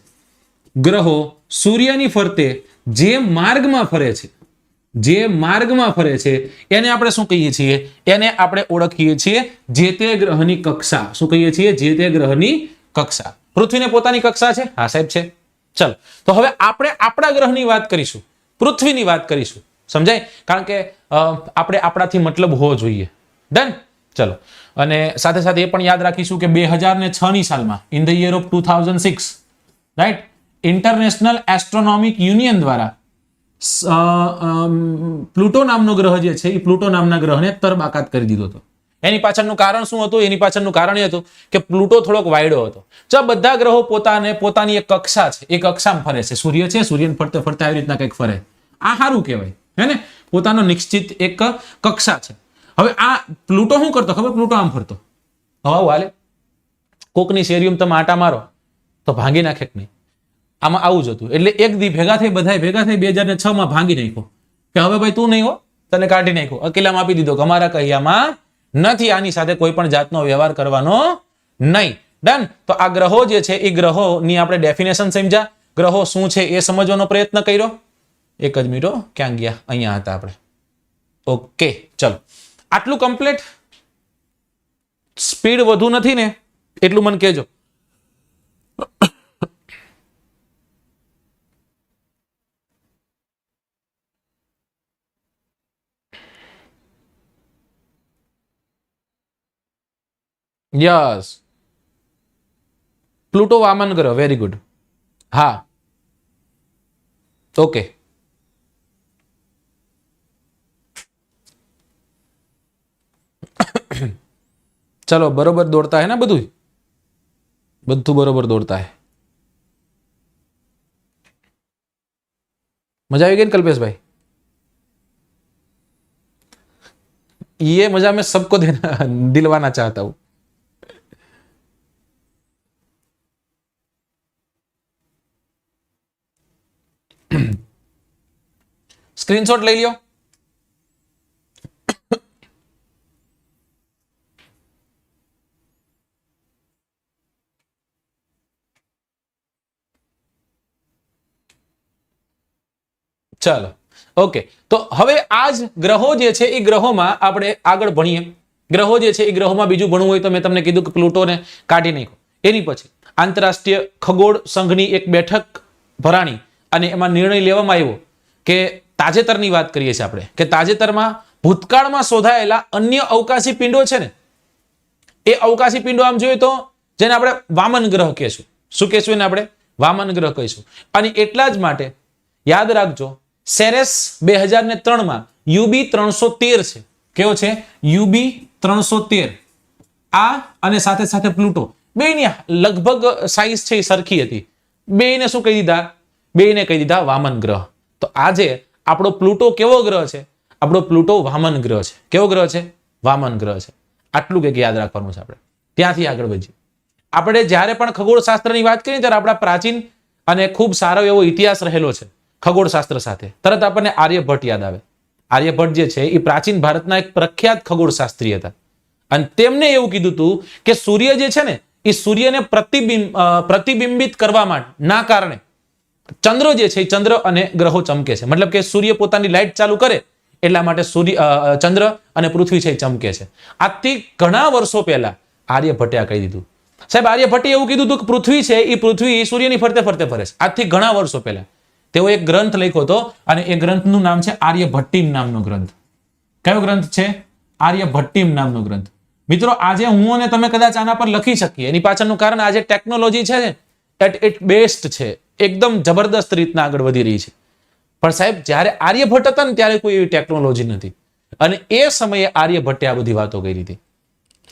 [SPEAKER 1] ગ્રહો સૂર્યની ફરતે જે માર્ગમાં ફરે છે એને આપણે શું કહીએ છીએ? એને આપણે ઓળખીએ છીએ જે તે ગ્રહની કક્ષા. શું કહીએ છીએ? જે તે ગ્રહની કક્ષા. પૃથ્વીને પોતાની કક્ષા છે? હા સાહેબ છે. ચલો તો હવે આપણે આપણા ગ્રહની વાત કરીશું, પૃથ્વીની વાત કરીશું. સમજાય? કારણ કે આપણે આપણાથી મતલબ હોવો જોઈએ. ડન? ચલો અને સાથે સાથે એ પણ યાદ રાખીશું કે 2006 ની સાલમાં in the year of 2006, right, international astronomic union દ્વારા પ્લુટો નામનો ગ્રહ જે છે એ પ્લુટો નામના ગ્રહને તરબાકાત કરી દીધો હતો. એની પાછળનું કારણ શું હતું? એની પાછળનું કારણ એ હતું કે પ્લુટો થોડોક વાયડો હતો. જો બધા ગ્રહો પોતાની એક કક્ષા છે, એક કક્ષામાં ફરે છે. સૂર્ય છે, સૂર્યને ફરતે ફરતે આવી રીતના કંઈક ફરે. આ સારું કહેવાય, હે ને? પોતાનો નિશ્ચિત એક કક્ષા છે. હવે આ પ્લુટો શું કરતો ખબર? પ્લુટો આમ ફરતો. હવા હાલે, કોકની શેરીમાં તમે આટા મારો તો ભાંગી નાખે કે નહીં? આમાં આવું જ હતું. એટલે એક દી ભેગા થઈ, બધા ભેગા થઈ 2006 માં ભાંગી નાખ્યો કે હવે ભાઈ તું નહીં હો, તને કાઢી નાખ્યો, અકેલામાં આપી દીધો કે અમારા કહિયામાં નથી, આની સાથે કોઈ પણ જાતનો વ્યવહાર કરવાનો નહીં. ડન. તો આ ગ્રહો જે છે એ ગ્રહોની આપણે ડેફિનેશન સમજ્યા, ગ્રહો શું છે એ સમજવાનો પ્રયત્ન કર્યો. એક જ મિનિટ, ક્યાં ગયા? અહીંયા હતા આપણે. ઓકે, ચલો, આટલું કમ્પ્લીટ. સ્પીડ વધુ નથી ને? એટલું મને કહેજો. યસ, પ્લુટો વામન ગ્રહ. Very good. હા, ઓકે. चलो, बरोबर दौड़ता है ना? બધું બરોબર દોડતા है. मजा આવી ગઈ ને कल्पेश भाई? ये मजा मैं सबको देना दिलवाना चाहता हूं. स्क्रीनशॉट ले लियो. ચાલો, ઓકે. તો હવે આ જ ગ્રહો જે છે એ ગ્રહોમાં આપણે આગળ ભણીએ. ગ્રહો જે છે એ ગ્રહોમાં બીજું ભણવું હોય તો મેં તમને કીધું કે પ્લુટોને કાઢી નાખ્યો. એની પછી આંતરરાષ્ટ્રીય ખગોળ સંઘની એક બેઠક ભરાણી અને એમાં નિર્ણય લેવામાં આવ્યો કે તાજેતરની વાત કરીએ છીએ આપણે, કે તાજેતરમાં ભૂતકાળમાં શોધાયેલા અન્ય અવકાશી પિંડો છે ને, એ અવકાશી પિંડો આમ જોઈએ તો જેને આપણે વામન ગ્રહ કહીશું. શું કહીશું એને? આપણે વામન ગ્રહ કહીશું. અને એટલા જ માટે યાદ રાખજો, સેરેસ 2003 માં યુબી 313 છે. કેવો છે? યુબી 313. આ અને સાથે સાથે પ્લુટો બેયની લગભગ સાઈઝ છે એ સરખી હતી. બેયને શું કહી દીધા? બેયને કહી દીધા વામન ગ્રહ. તો આજે આપણો પ્લુટો કેવો ગ્રહ છે? આપણો પ્લુટો વામન ગ્રહ છે. કેવો ગ્રહ છે? વામન ગ્રહ છે. આટલું કંઈક યાદ રાખવાનું છે આપણે. ત્યાંથી આગળ વધીએ. આપણે જ્યારે પણ ખગોળશાસ્ત્રની વાત કરીએ ત્યારે આપણા પ્રાચીન અને ખૂબ સારો એવો ઇતિહાસ રહેલો છે ખગોળશાસ્ત્ર સાથે. તરત આપણને આર્યભટ્ટ યાદ આવે. આર્યભટ્ટ જે છે એ પ્રાચીન ભારતના એક પ્રખ્યાત ખગોળશાસ્ત્રી હતા. અને તેમને એવું કીધું હતું કે સૂર્ય જે છે ને એ સૂર્યને પ્રતિબિંબિત કરવા ના કારણે ચંદ્ર જે છે, ચંદ્ર અને ગ્રહો ચમકે છે. મતલબ કે સૂર્ય પોતાની લાઈટ ચાલુ કરે એટલા માટે ચંદ્ર અને પૃથ્વી છે ચમકે છે. આજથી ઘણા વર્ષો પહેલા આર્યભટ્ટે આ કહી દીધું. સાહેબ, આર્યભટ્ટે એવું કીધું હતું કે પૃથ્વી છે એ પૃથ્વી સૂર્યની ફરતે ફરતે ફરે છે. આજથી ઘણા વર્ષો પહેલા તેઓ એક ગ્રંથ લખ્યો હતો અને એ ગ્રંથનું નામ છે આર્યભટ્ટીમ નામનો ગ્રંથ. કયો ગ્રંથ છે? આર્યભટ્ટીમ નામનો ગ્રંથ. મિત્રો, આજે હું અને તમે કદાચ આના પર લખી શકીએ. એની પાછળનું કારણ આજે ટેકનોલોજી છે ને, એટ ઇટ બેસ્ટ છે, એકદમ જબરદસ્ત રીતના આગળ વધી રહી છે. પણ સાહેબ, જ્યારે આર્યભટ્ટ હતા ને ત્યારે કોઈ એવી ટેકનોલોજી નથી. અને એ સમયે આર્યભટ્ટે આ બધી વાતો કરી હતી.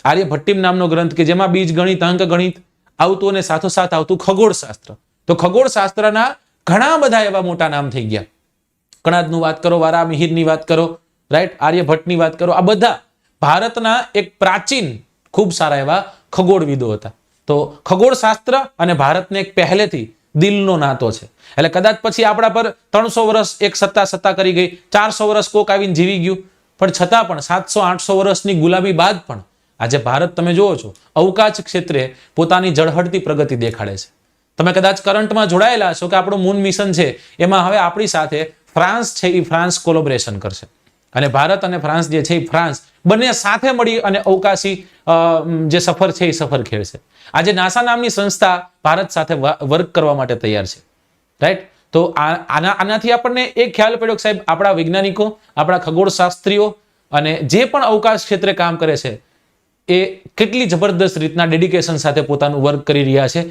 [SPEAKER 1] આર્યભટ્ટીમ નામનો ગ્રંથ કે જેમાં બીજ ગણિત, અંક ગણિત આવતું અને સાથોસાથ આવતું ખગોળશાસ્ત્ર. તો ખગોળશાસ્ત્રના ઘણા બધા એવા મોટા નામ થઈ ગયા. કણાદનું વાત કરો, વારામિહિરની વાત કરો, રાઈટ, આર્યભટ્ટની વાત કરો. આ બધા ભારતના એક પ્રાચીન ખૂબ સારા એવા ખગોળવિદો હતા. તો ખગોળશાસ્ત્ર અને ભારતને એક પહેલેથી દિલનો નાતો છે. એટલે કદાચ પછી આપણા પર 300 વર્ષ એક સત્તા કરી ગઈ, 400 વર્ષ કોક આવીને જીવી ગયું, પણ છતાં પણ 700-800 વર્ષની ગુલામી બાદ પણ આજે ભારત તમે જુઓ છો અવકાશ ક્ષેત્રે પોતાની ઝળહળતી પ્રગતિ દેખાડે છે. તમે કદાચ કરંટમાં જોડાયેલા છો કે આપણું મૂન મિશન છે, એમાં હવે આપણી સાથે ફ્રાન્સ છે એ ફ્રાન્સ કોલોબરેશન કરશે. અને ભારત અને ફ્રાન્સ જે છે એ ફ્રાન્સ બંને સાથે મળી અને અવકાશી જે સફર છે એ સફર ખેડશે. આજે નાસા નામની સંસ્થા ભારત સાથે વર્ક કરવા માટે તૈયાર છે, રાઈટ. તો આનાથી આપણને એક ખ્યાલ પડ્યો કે સાહેબ, આપણા વૈજ્ઞાનિકો, આપણા ખગોળશાસ્ત્રીઓ અને જે પણ અવકાશ ક્ષેત્રે કામ કરે છે એ કેટલી જબરદસ્ત રીતના ડેડિકેશન સાથે પોતાનું વર્ક કરી રહ્યા છે,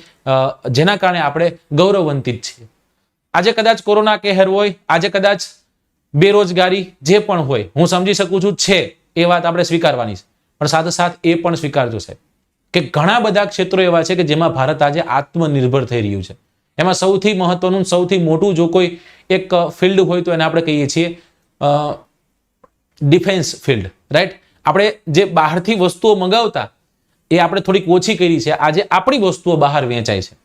[SPEAKER 1] જેના કારણે આપણે ગૌરવવંતિત છીએ. આજે કદાચ કોરોના કહેર હોય, આજે કદાચ બેરોજગારી જે પણ હોય, હું સમજી શકું છું છે, એ વાત આપણે સ્વીકારવાની છે. પણ સાથોસાથ એ પણ સ્વીકારજો સાહેબ કે ઘણા બધા ક્ષેત્રો એવા છે કે જેમાં ભારત આજે આત્મનિર્ભર થઈ રહ્યું છે. એમાં સૌથી મહત્વનું, સૌથી મોટું જો કોઈ એક ફિલ્ડ હોય તો એને આપણે કહીએ છીએ ડિફેન્સ ફિલ્ડ, રાઈટ? આપણે જે બહારથી વસ્તુઓ મંગાવતા એ આપણે થોડીક ઓછી કરી છે. આજે આપણી વસ્તુઓ બહાર વેચાય છે.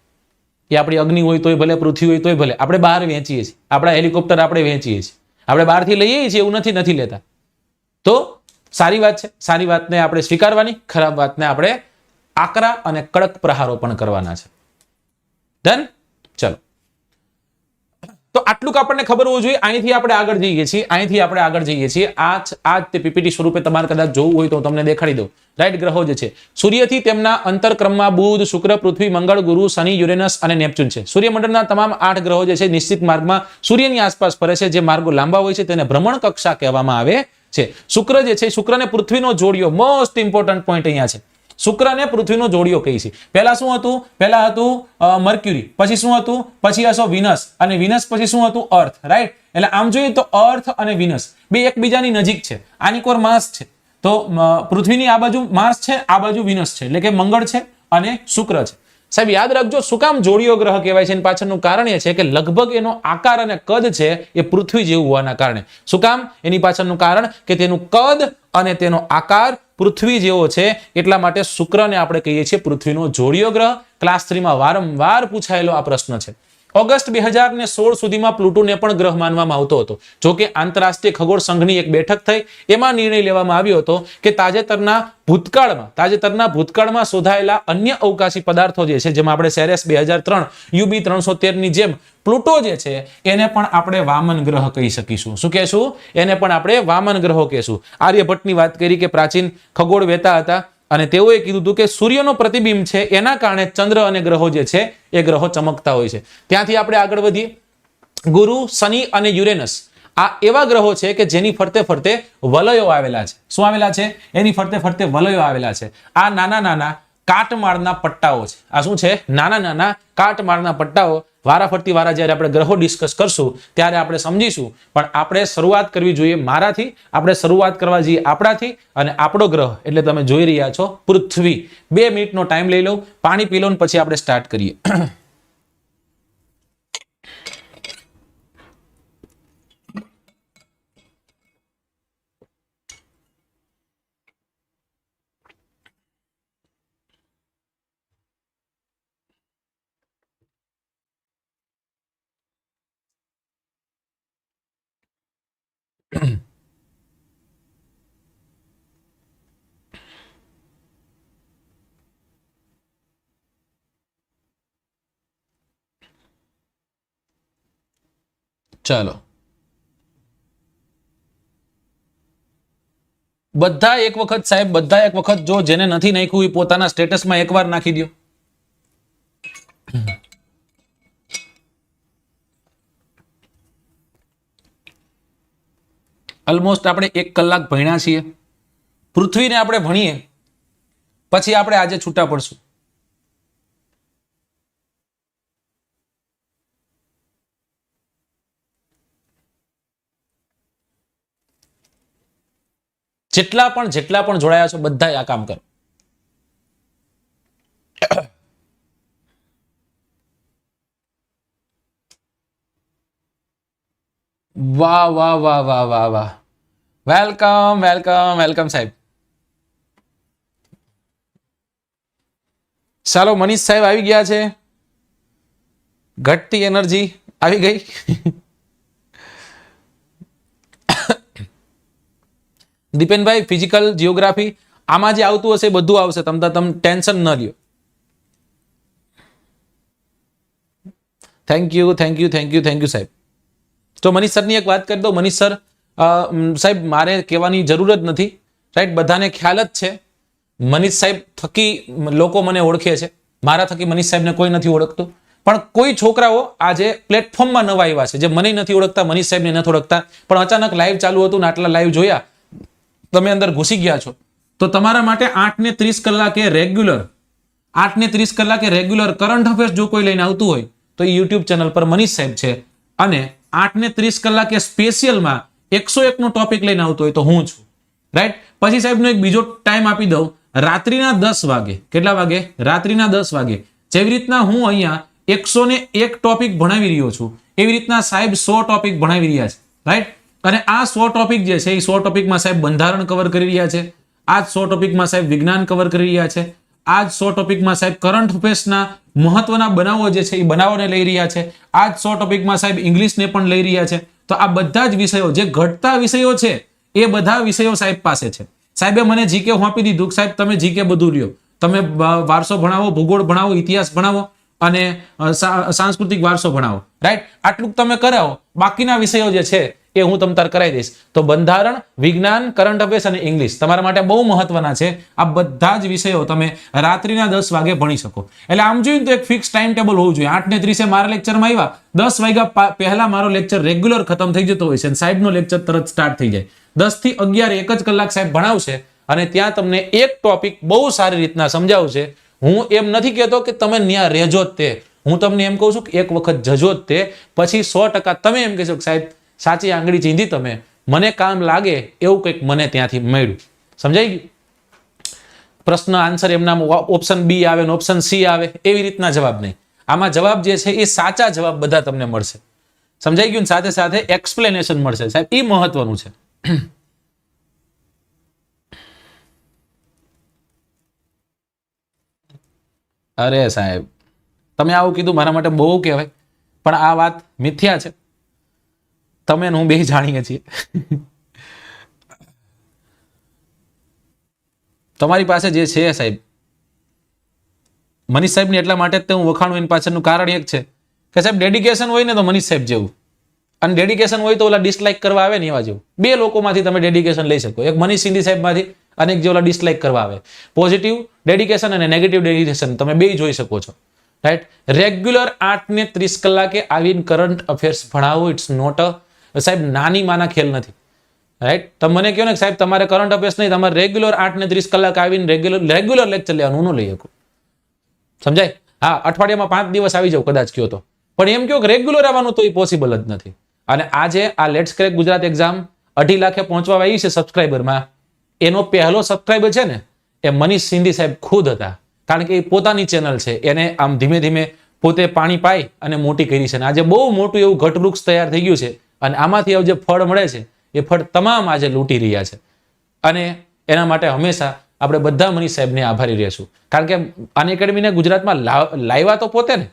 [SPEAKER 1] એ આપણી અગ્નિ હોય તોય ભલે, પૃથ્વી હોય તોય ભલે, આપણે બહાર વેચીએ છીએ. આપણા હેલિકોપ્ટર આપણે વેચીએ છીએ. આપણે બહારથી લઈએ છીએ એવું નથી લેતા. તો સારી વાત છે. સારી વાતને આપણે સ્વીકારવાની, ખરાબ વાતને આપણે આકરા અને કડક પ્રહારો પણ કરવાના છે. ડન? ચલો, તો આટલું આપણને ખબર હોવું જોઈએ. અહીંથી આપણે આગળ જઈએ છીએ. આ તે પીપીટી સ્વરૂપે તમારે કદાચ જોવું હોય તો હું તમને દેખાડી દઉં. રાઈટ? ગ્રહો જે છે સૂર્યથી તેમના અંતરક્રમમાં બુધ, શુક્ર, પૃથ્વી, મંગળ, ગુરુ, શનિ, યુરેનસ અને નેપચ્યુન છે. સૂર્યમંડળના તમામ 8 ગ્રહો જે છે નિશ્ચિત માર્ગમાં સૂર્યની આસપાસ ફરે છે. જે માર્ગો લાંબા હોય છે તેને ભ્રમણ કક્ષા કહેવામાં આવે છે. શુક્ર જે છે, શુક્રને પૃથ્વીનો જોડિયો, મોસ્ટ ઇમ્પોર્ટન્ટ પોઈન્ટ અહીંયા છે. શુક્રને પૃથ્વીનો જોડિયો કહી છે. પહેલા શું હતું? પહેલા હતું મર્ક્યુરી, પછી શું હતું? પછી હશો વિનસ, અને વિનસ પછી શું હતું? અર્થ. રાઈટ? એટલે આમ જોઈએ તો અર્થ અને વિનસ બે એકબીજાની નજીક છે. આની કોર માર્સ છે, તો પૃથ્વીની આ બાજુ માર્સ છે, આ બાજુ વિનસ છે, એટલે કે મંગળ છે અને શુક્ર છે. સાહેબ યાદ રાખજો, શું કામ જોડિયો ગ્રહ કહેવાય છે? એની પાછળનું કારણ એ છે કે લગભગ એનો આકાર અને કદ છે એ પૃથ્વી જેવું હોવાના કારણે. શું કામ? એની પાછળનું કારણ કે તેનું કદ અને તેનો આકાર પૃથ્વી જેવો છે, એટલા માટે શુક્રને આપણે કહીએ છીએ પૃથ્વીનો જોડિયો ગ્રહ. ક્લાસ 3 માં વારંવાર પૂછાયેલો આ પ્રશ્ન છે. ઓગસ્ટ 2016 સુધીમાં પ્લુટોને પણ ગ્રહ માનવામાં આવતો હતો. જો કે આંતરરાષ્ટ્રીય ખગોળ સંઘની એક બેઠક થઈ, એમાં નિર્ણય લેવામાં આવ્યો હતો કે તાજેતરના ભૂતકાળમાં શોધાયેલા અન્ય અવકાશી પદાર્થો જે છે, જેમાં આપણે સેરેસ 2003, UB 313 ની જેમ પ્લુટો જે છે એને પણ આપણે વામન ગ્રહ કહી શકીશું. શું કહેશું? એને પણ આપણે વામન ગ્રહો કહેશું. આર્યભટ્ટની વાત કરી કે પ્રાચીન ખગોળ વેતા હતા અને તેઓએ કીધું હતું કે સૂર્યનો પ્રતિબિંબ છે એના કારણે ચંદ્ર અને ગ્રહો જે છે એ ગ્રહો ચમકતા હોય છે. ત્યાંથી આપણે આગળ વધીએ. ગુરુ, શનિ અને યુરેનસ આ એવા ગ્રહો છે કે જેની ફરતે ફરતે વલયો આવેલા છે. શું આવેલા છે? એની ફરતે ફરતે વલયો આવેલા છે. આ નાના નાના કાટમાળના પટ્ટાઓ છે. આ શું છે? નાના નાના કાટમાળના પટ્ટાઓ. વારાફરતી વારા જ્યારે આપણે ગ્રહો ડિસ્કસ કરશું ત્યારે આપણે સમજીશું, પણ આપણે શરૂઆત કરવી જોઈએ મારાથી. આપણે શરૂઆત કરવા જઈએ આપણાથી, અને આપણો ગ્રહ એટલે તમે જોઈ રહ્યા છો પૃથ્વી. 2 મિનિટનો ટાઈમ લઈ લો, પાણી પી લો, પછી આપણે સ્ટાર્ટ કરીએ. ચાલો, બધા એક વખત સાહેબ, બધા એક વખત જો જેને નથી નાખ્યું એ પોતાના સ્ટેટસમાં એકવાર નાખી દો. ઓલમોસ્ટ આપણે 1 કલાક ભણ્યા છીએ. પૃથ્વીને આપણે ભણીએ પછી આપણે આજે છૂટા પડશું. જેટલા પણ જોડાયા છો બધા આ કામ કરો. વાહ વાહ વાહ વાહ વાહ વાહ, વેલકમ વેલકમ વેલકમ સાહેબ. ચાલો, મનીષ સાહેબ આવી ગયા છે. ઘટતી એનર્જી આવી ગઈ. દીપેનભાઈ, ફિઝિકલ, જીઓગ્રાફી આમાં જે આવતું હશે બધું આવશે, તમે ટેન્શન ન લ્યો. થેન્ક યુ સાહેબ. તો મનીષ સરની એક વાત કરી દો. મનીષ સર સાહેબ મારે કહેવાની જરૂર જ નથી, રાઈટ? બધાને ખ્યાલ જ છે. મનીષ સાહેબ થકી લોકો મને ઓળખે છે, મારા થકી મનીષ સાહેબને કોઈ નથી ઓળખતું. પણ કોઈ છોકરાઓ આજે પ્લેટફોર્મમાં નવા આવ્યા છે જે મને નથી ઓળખતા, મનીષ સાહેબને નથી ઓળખતા, પણ અચાનક લાઈવ ચાલુ હતું ને આટલા લાઈવ જોયા, તમે અંદર ઘૂસી ગયા છો. તો તમારા માટે 8:30 કલાકે રેગ્યુલર કરંટ અફેર્સ જો કોઈ લઈને આવતું હોય તો એ યુટ્યુબ ચેનલ પર મનીષ સાહેબ છે. અને 8:30 કલાકે સ્પેશિયલમાં 101 નો ટોપિક લઈને આવતો હોય તો હું છું. રાઈટ. પછી સાહેબનો એક બીજો ટાઈમ આપી દઉં, રાત્રિના 10 વાગે. કેટલા વાગે? રાત્રિના 10 વાગે. જેવી રીતના હું અહીંયા 101 ટોપિક ભણાવી રહ્યો છું, એવી રીતના સાહેબ 100 ટોપિક ભણાવી રહ્યા છે, રાઈટ. અને આ 100 ટોપિક જે છે એ 100 ટોપિકમાં સાહેબ બંધારણ કવર કરી રહ્યા છે, આ 100 ટોપિકમાં સાહેબ વિજ્ઞાન કવર કરી રહ્યા છે, આ 100 ટોપિકમાં સાહેબ કરંટ અફેર્સના મહત્વના બનાવો જે છે એ બનાવોને લઈ રહ્યા છે, આ 100 ટોપિકમાં સાહેબ ઇંગ્લિશને પણ લઈ રહ્યા છે. તો આ બધા જ વિષયો જે ઘટતા વિષયો છે એ બધા વિષયો સાહેબ પાસે છે. સાહેબે મને જીકે આપી દીધું કે સાહેબ તમે જીકે બધું લ્યો, તમે વારસો ભણાવો, ભૂગોળ ભણાવો, ઇતિહાસ ભણાવો અને સાંસ્કૃતિક વારસો ભણાવો, રાઈટ. આટલું તમે કરાવો, બાકીના વિષયો જે છે એ હું તમ તાર કરાવી દઈશ. તો બંધારણ, વિજ્ઞાન, કરંટ અફેર્સ અને ઇંગ્લિશ તમારા માટે બહુ મહત્વના છે. આ બધા જ વિષયો તમે રાત્રિના 10 વાગે ભણી શકો. એટલે આમ જોઈએ તો એક ફિક્સ ટાઈમ ટેબલ હોવું જોઈએ. 8:30 મારા લેક્ચરમાં આવ્યા, 10 વાગ્યા પહેલા મારો લેક્ચર રેગ્યુલર ખતમ થઈ જતો હોય છે અને સાહેબનો લેક્ચર તરત સ્ટાર્ટ થઈ જાય. 10 થી 11 એક જ કલાક સાહેબ ભણાવશે અને ત્યાં તમને એક ટોપિક બહુ સારી રીતના સમજાવશે. હું એમ નથી કહેતો કે તમે ત્યાં રહેજો જ તે, હું તમને એમ કહું છું કે એક વખત જજો જ તે, પછી 100% તમે એમ કહેશો કે સાહેબ સાચી આંગળી ચીંધી તમે, મને કામ લાગે એવું કંઈક મને ત્યાંથી મળ્યું. સમજાઈ ગયું? પ્રશ્ન આન્સર એમના ઓપ્શન બી આવે ને ઓપ્શન સી આવે એવી રીતના જવાબ નહીં. આમાં જવાબ જે છે એ સાચા જવાબ બધા તમને મળશે. સમજાઈ ગયું? સાથે સાથે એક્સપ્લેનેશન મળશે સાહેબ, એ મહત્વનું છે. અરે સાહેબ તમે આવું કીધું મારા માટે બહુ કહેવાય, પણ આ વાત મિથ્યા છે. તમે હું બે જાણીએ છીએ. તમારી પાસે જે છે સાહેબ, મનીષ સાહેબને એટલા માટે જ હું વખાણું, એની પાછળનું કારણ એક છે કે સાહેબ ડેડિકેશન હોય ને તો મનીષ સાહેબ જેવું, અને ડેડિકેશન હોય તો ઓલા ડિસલાઇક કરવા આવે ને એવા જેવું. બે લોકોમાંથી તમે ડેડિકેશન લઈ શકો, એક મનીષ સિંધી સાહેબમાંથી અને એક જે ઓલા ડિસલાઇક કરવા આવે. પોઝિટિવ ડેડિકેશન અને નેગેટિવ ડેડિકેશન તમે બે જોઈ શકો છો, રાઈટ. રેગ્યુલર 8 ને 30 કલાકે આવીને કરંટ અફેર્સ ભણાવો, ઇટ્સ નોટ અ સાહેબ નાની માના ખેલ નથી, રાઈટ. તમે મને કહો ને સાહેબ તમારે કરંટ અફેર્સ નહીં, તમારે રેગ્યુલર 8 ને 30 કલાક આવીને રેગ્યુલર લેક્ચર લેવાનું, હું ન લઈ શકું. સમજાય? હા, અઠવાડિયામાં 5 દિવસ આવી જાવ કદાચ કયો તો, પણ એમ કહો કે રેગ્યુલર આવવાનું તો એ પોસિબલ જ નથી. અને આજે આ લેટ્સ ક્રેક ગુજરાત એક્ઝામ 2.5 લાખે પહોંચવા આવી છે સબસ્ક્રાઇબરમાં, એનો પહેલો સબસ્ક્રાઇબર છે ને એ મનીષ સિંધી સાહેબ ખુદ હતા. કારણ કે એ પોતાની ચેનલ છે, એને આમ ધીમે ધીમે પોતે પાણી પાઈ અને મોટી કરી છે. આજે બહુ મોટું એવું ઘટવૃક્ષ તૈયાર થઈ ગયું છે અને આમાંથી જે ફળ મળે છે એ ફળ તમામ આજે લૂંટી રહ્યા છે. અને એના માટે હંમેશા આપણે બધા મનીષ સાહેબને આભારી રહેશું. કારણ કે આની એકેડમીને ગુજરાતમાં લાવ્યા તો પોતે ને,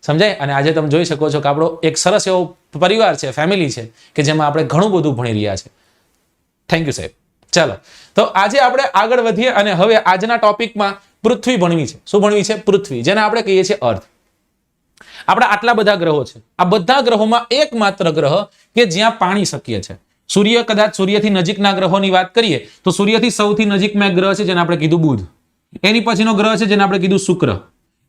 [SPEAKER 1] સમજાય. અને આજે તમે જોઈ શકો છો કે આપણો એક સરસ એવો પરિવાર છે, ફેમિલી છે કે જેમાં આપણે ઘણું બધું ભણી રહ્યા છે. થેન્ક યુ સાહેબ. ચાલો, તો આજે આપણે આગળ વધીએ અને હવે આજના ટોપિકમાં પૃથ્વી ભણવી છે. શું ભણવી છે? પૃથ્વી, જેને આપણે કહીએ છીએ અર્થ. આપણા આટલા બધા ગ્રહો છે, આ બધા ગ્રહોમાં એકમાત્ર ગ્રહ કે જ્યાં પાણી શક્ય છે. સૂર્ય, કદાચ સૂર્યથી નજીકના ગ્રહોની વાત કરીએ તો સૂર્યથી સૌથી નજીકમાં એક ગ્રહ છે જેને આપણે કીધું બુધ. એની પછીનો ગ્રહ છે જેને આપણે કીધું શુક્ર.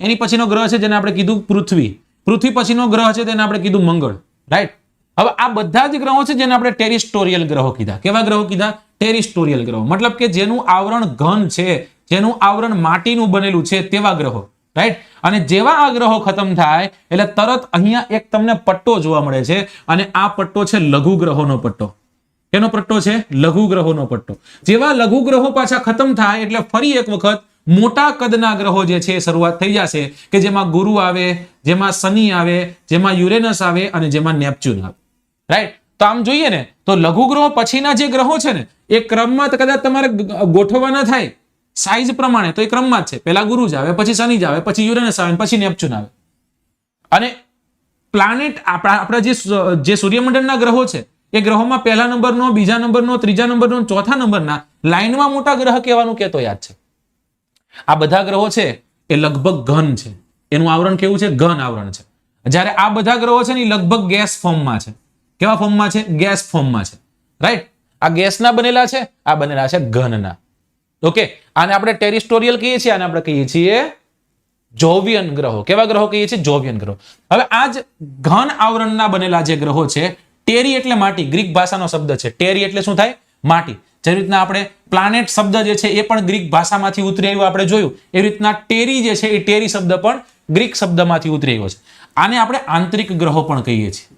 [SPEAKER 1] એની પછીનો ગ્રહ છે જેને આપણે કીધું પૃથ્વી. પૃથ્વી પછીનો ગ્રહ છે તેને આપણે કીધું મંગળ, રાઈટ. હવે આ બધા જ ગ્રહો છે જેને આપણે ટેરિસ્ટોરિયલ ગ્રહો કીધા. કેવા ગ્રહો કીધા? ટેરિસ્ટોરિયલ ગ્રહો. મતલબ કે જેનું આવરણ ઘન છે, જેનું આવરણ માટીનું બનેલું છે તેવા ગ્રહો, રાઈટ. અને જેવા આ ગ્રહો ખતમ થાય એટલે તરત અહીંયા એક તમને પટ્ટો જોવા મળે છે અને આ પટ્ટો છે લઘુ ગ્રહોનો પટ્ટો. એનો પટ્ટો છે લઘુ ગ્રહોનો પટ્ટો. જેવા લઘુ ગ્રહો પાછા ખતમ થાય એટલે ફરી એક વખત મોટા કદના ગ્રહો જે છે શરૂઆત થઈ જશે કે જેમાં ગુરુ આવે, જેમાં શનિ આવે, જેમાં યુરેનસ આવે અને જેમાં નેપચ્યુન આવે, રાઈટ. તો આમ જોઈએ ને તો લઘુ ગ્રહો પછીના જે ગ્રહો છે ને એ ક્રમમાં કદાચ તમારે ગોઠવવાના થાય સાઈઝ પ્રમાણે તો એ ક્રમમાં જ છે. પહેલા ગુરુ જ આવે, પછી શનિ જ આવે, પછી યુરેનસ આવે, પછી નેપચ્યુન આવે. અને પ્લાનેટ આપણા જે સૂર્યમંડળના ગ્રહો છે એ ગ્રહોમાં પહેલા નંબરનો, બીજા નંબરનો, ત્રીજા નંબરનો, ચોથા નંબરના લાઈનમાં મોટા ગ્રહ કહેવાનું કહેતો યાદ છે. આ બધા ગ્રહો છે એ લગભગ ઘન છે. એનું આવરણ કેવું છે? ઘન આવરણ છે. જ્યારે આ બધા ગ્રહો છે ને એ લગભગ ગેસ ફોર્મમાં છે. કેવા ફોર્મમાં છે? ગેસ ફોર્મમાં છે, રાઈટ. આ ગેસના બનેલા છે, આ બનેલા છે ઘનના. ઓકે, આને આપણે ટેરિસ્ટોરિયલ કહીએ છીએ, આને આપણે કહીએ છીએ જોવિયન ગ્રહો. કેવા ગ્રહો કહીએ છીએ? જોવિયન ગ્રહો. હવે આ જ ઘન આવરણના બનેલા જે ગ્રહો છે, ટેરી એટલે માટી, ગ્રીક ભાષાનો શબ્દ છે. ટેરી એટલે શું થાય? માટી. જેવી રીતના આપણે પ્લાનેટ શબ્દ જે છે એ પણ ગ્રીક ભાષામાંથી ઉતરી આવ્યું આપણે જોયું, એવી રીતના ટેરી જે છે એ ટેરી શબ્દ પણ ગ્રીક શબ્દમાંથી ઉતરી આવ્યો છે. આને આપણે આંતરિક ગ્રહો પણ કહીએ છીએ.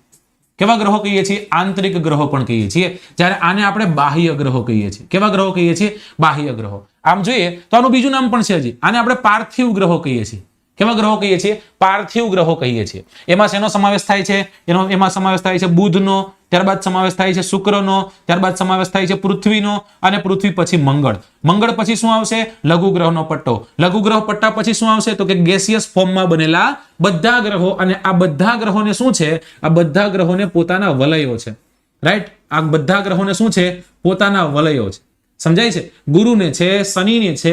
[SPEAKER 1] કેવા ગ્રહો કહીએ છીએ? આંતરિક ગ્રહો પણ કહીએ છીએ. જ્યારે આને આપણે બાહ્ય ગ્રહો કહીએ છીએ. કેવા ગ્રહો કહીએ છીએ? બાહ્ય ગ્રહો. આમ જોઈએ તો આનું બીજું નામ પણ છે હજી. આને આપણે પાર્થિવ ગ્રહો કહીએ છીએ. કેવા ગ્રહો કહીએ છીએ? પાર્થિવ ગ્રહો કહીએ છીએ. એમાં શેનો સમાવેશ થાય છે? એમાં સમાવેશ થાય છે બુધનો, ત્યારબાદ સમાવેશ થાય છે શુક્રનો, ત્યારબાદ સમાવેશ થાય છે પૃથ્વીનો, અને પૃથ્વી પછી મંગળ. મંગળ પછી શું આવશે? લઘુ ગ્રહનો પટ્ટો. લઘુ ગ્રહ પટ્ટા પછી શું આવશે? તો કે ગેસિયસ ફોર્મમાં બનેલા બધા ગ્રહો. અને આ બધા ગ્રહોને શું છે? આ બધા ગ્રહોને પોતાના વલયો છે. રાઈટ? આ બધા ગ્રહોને શું છે? પોતાના વલયો છે. સમજાય છે? ગુરુને છે, શનિને છે,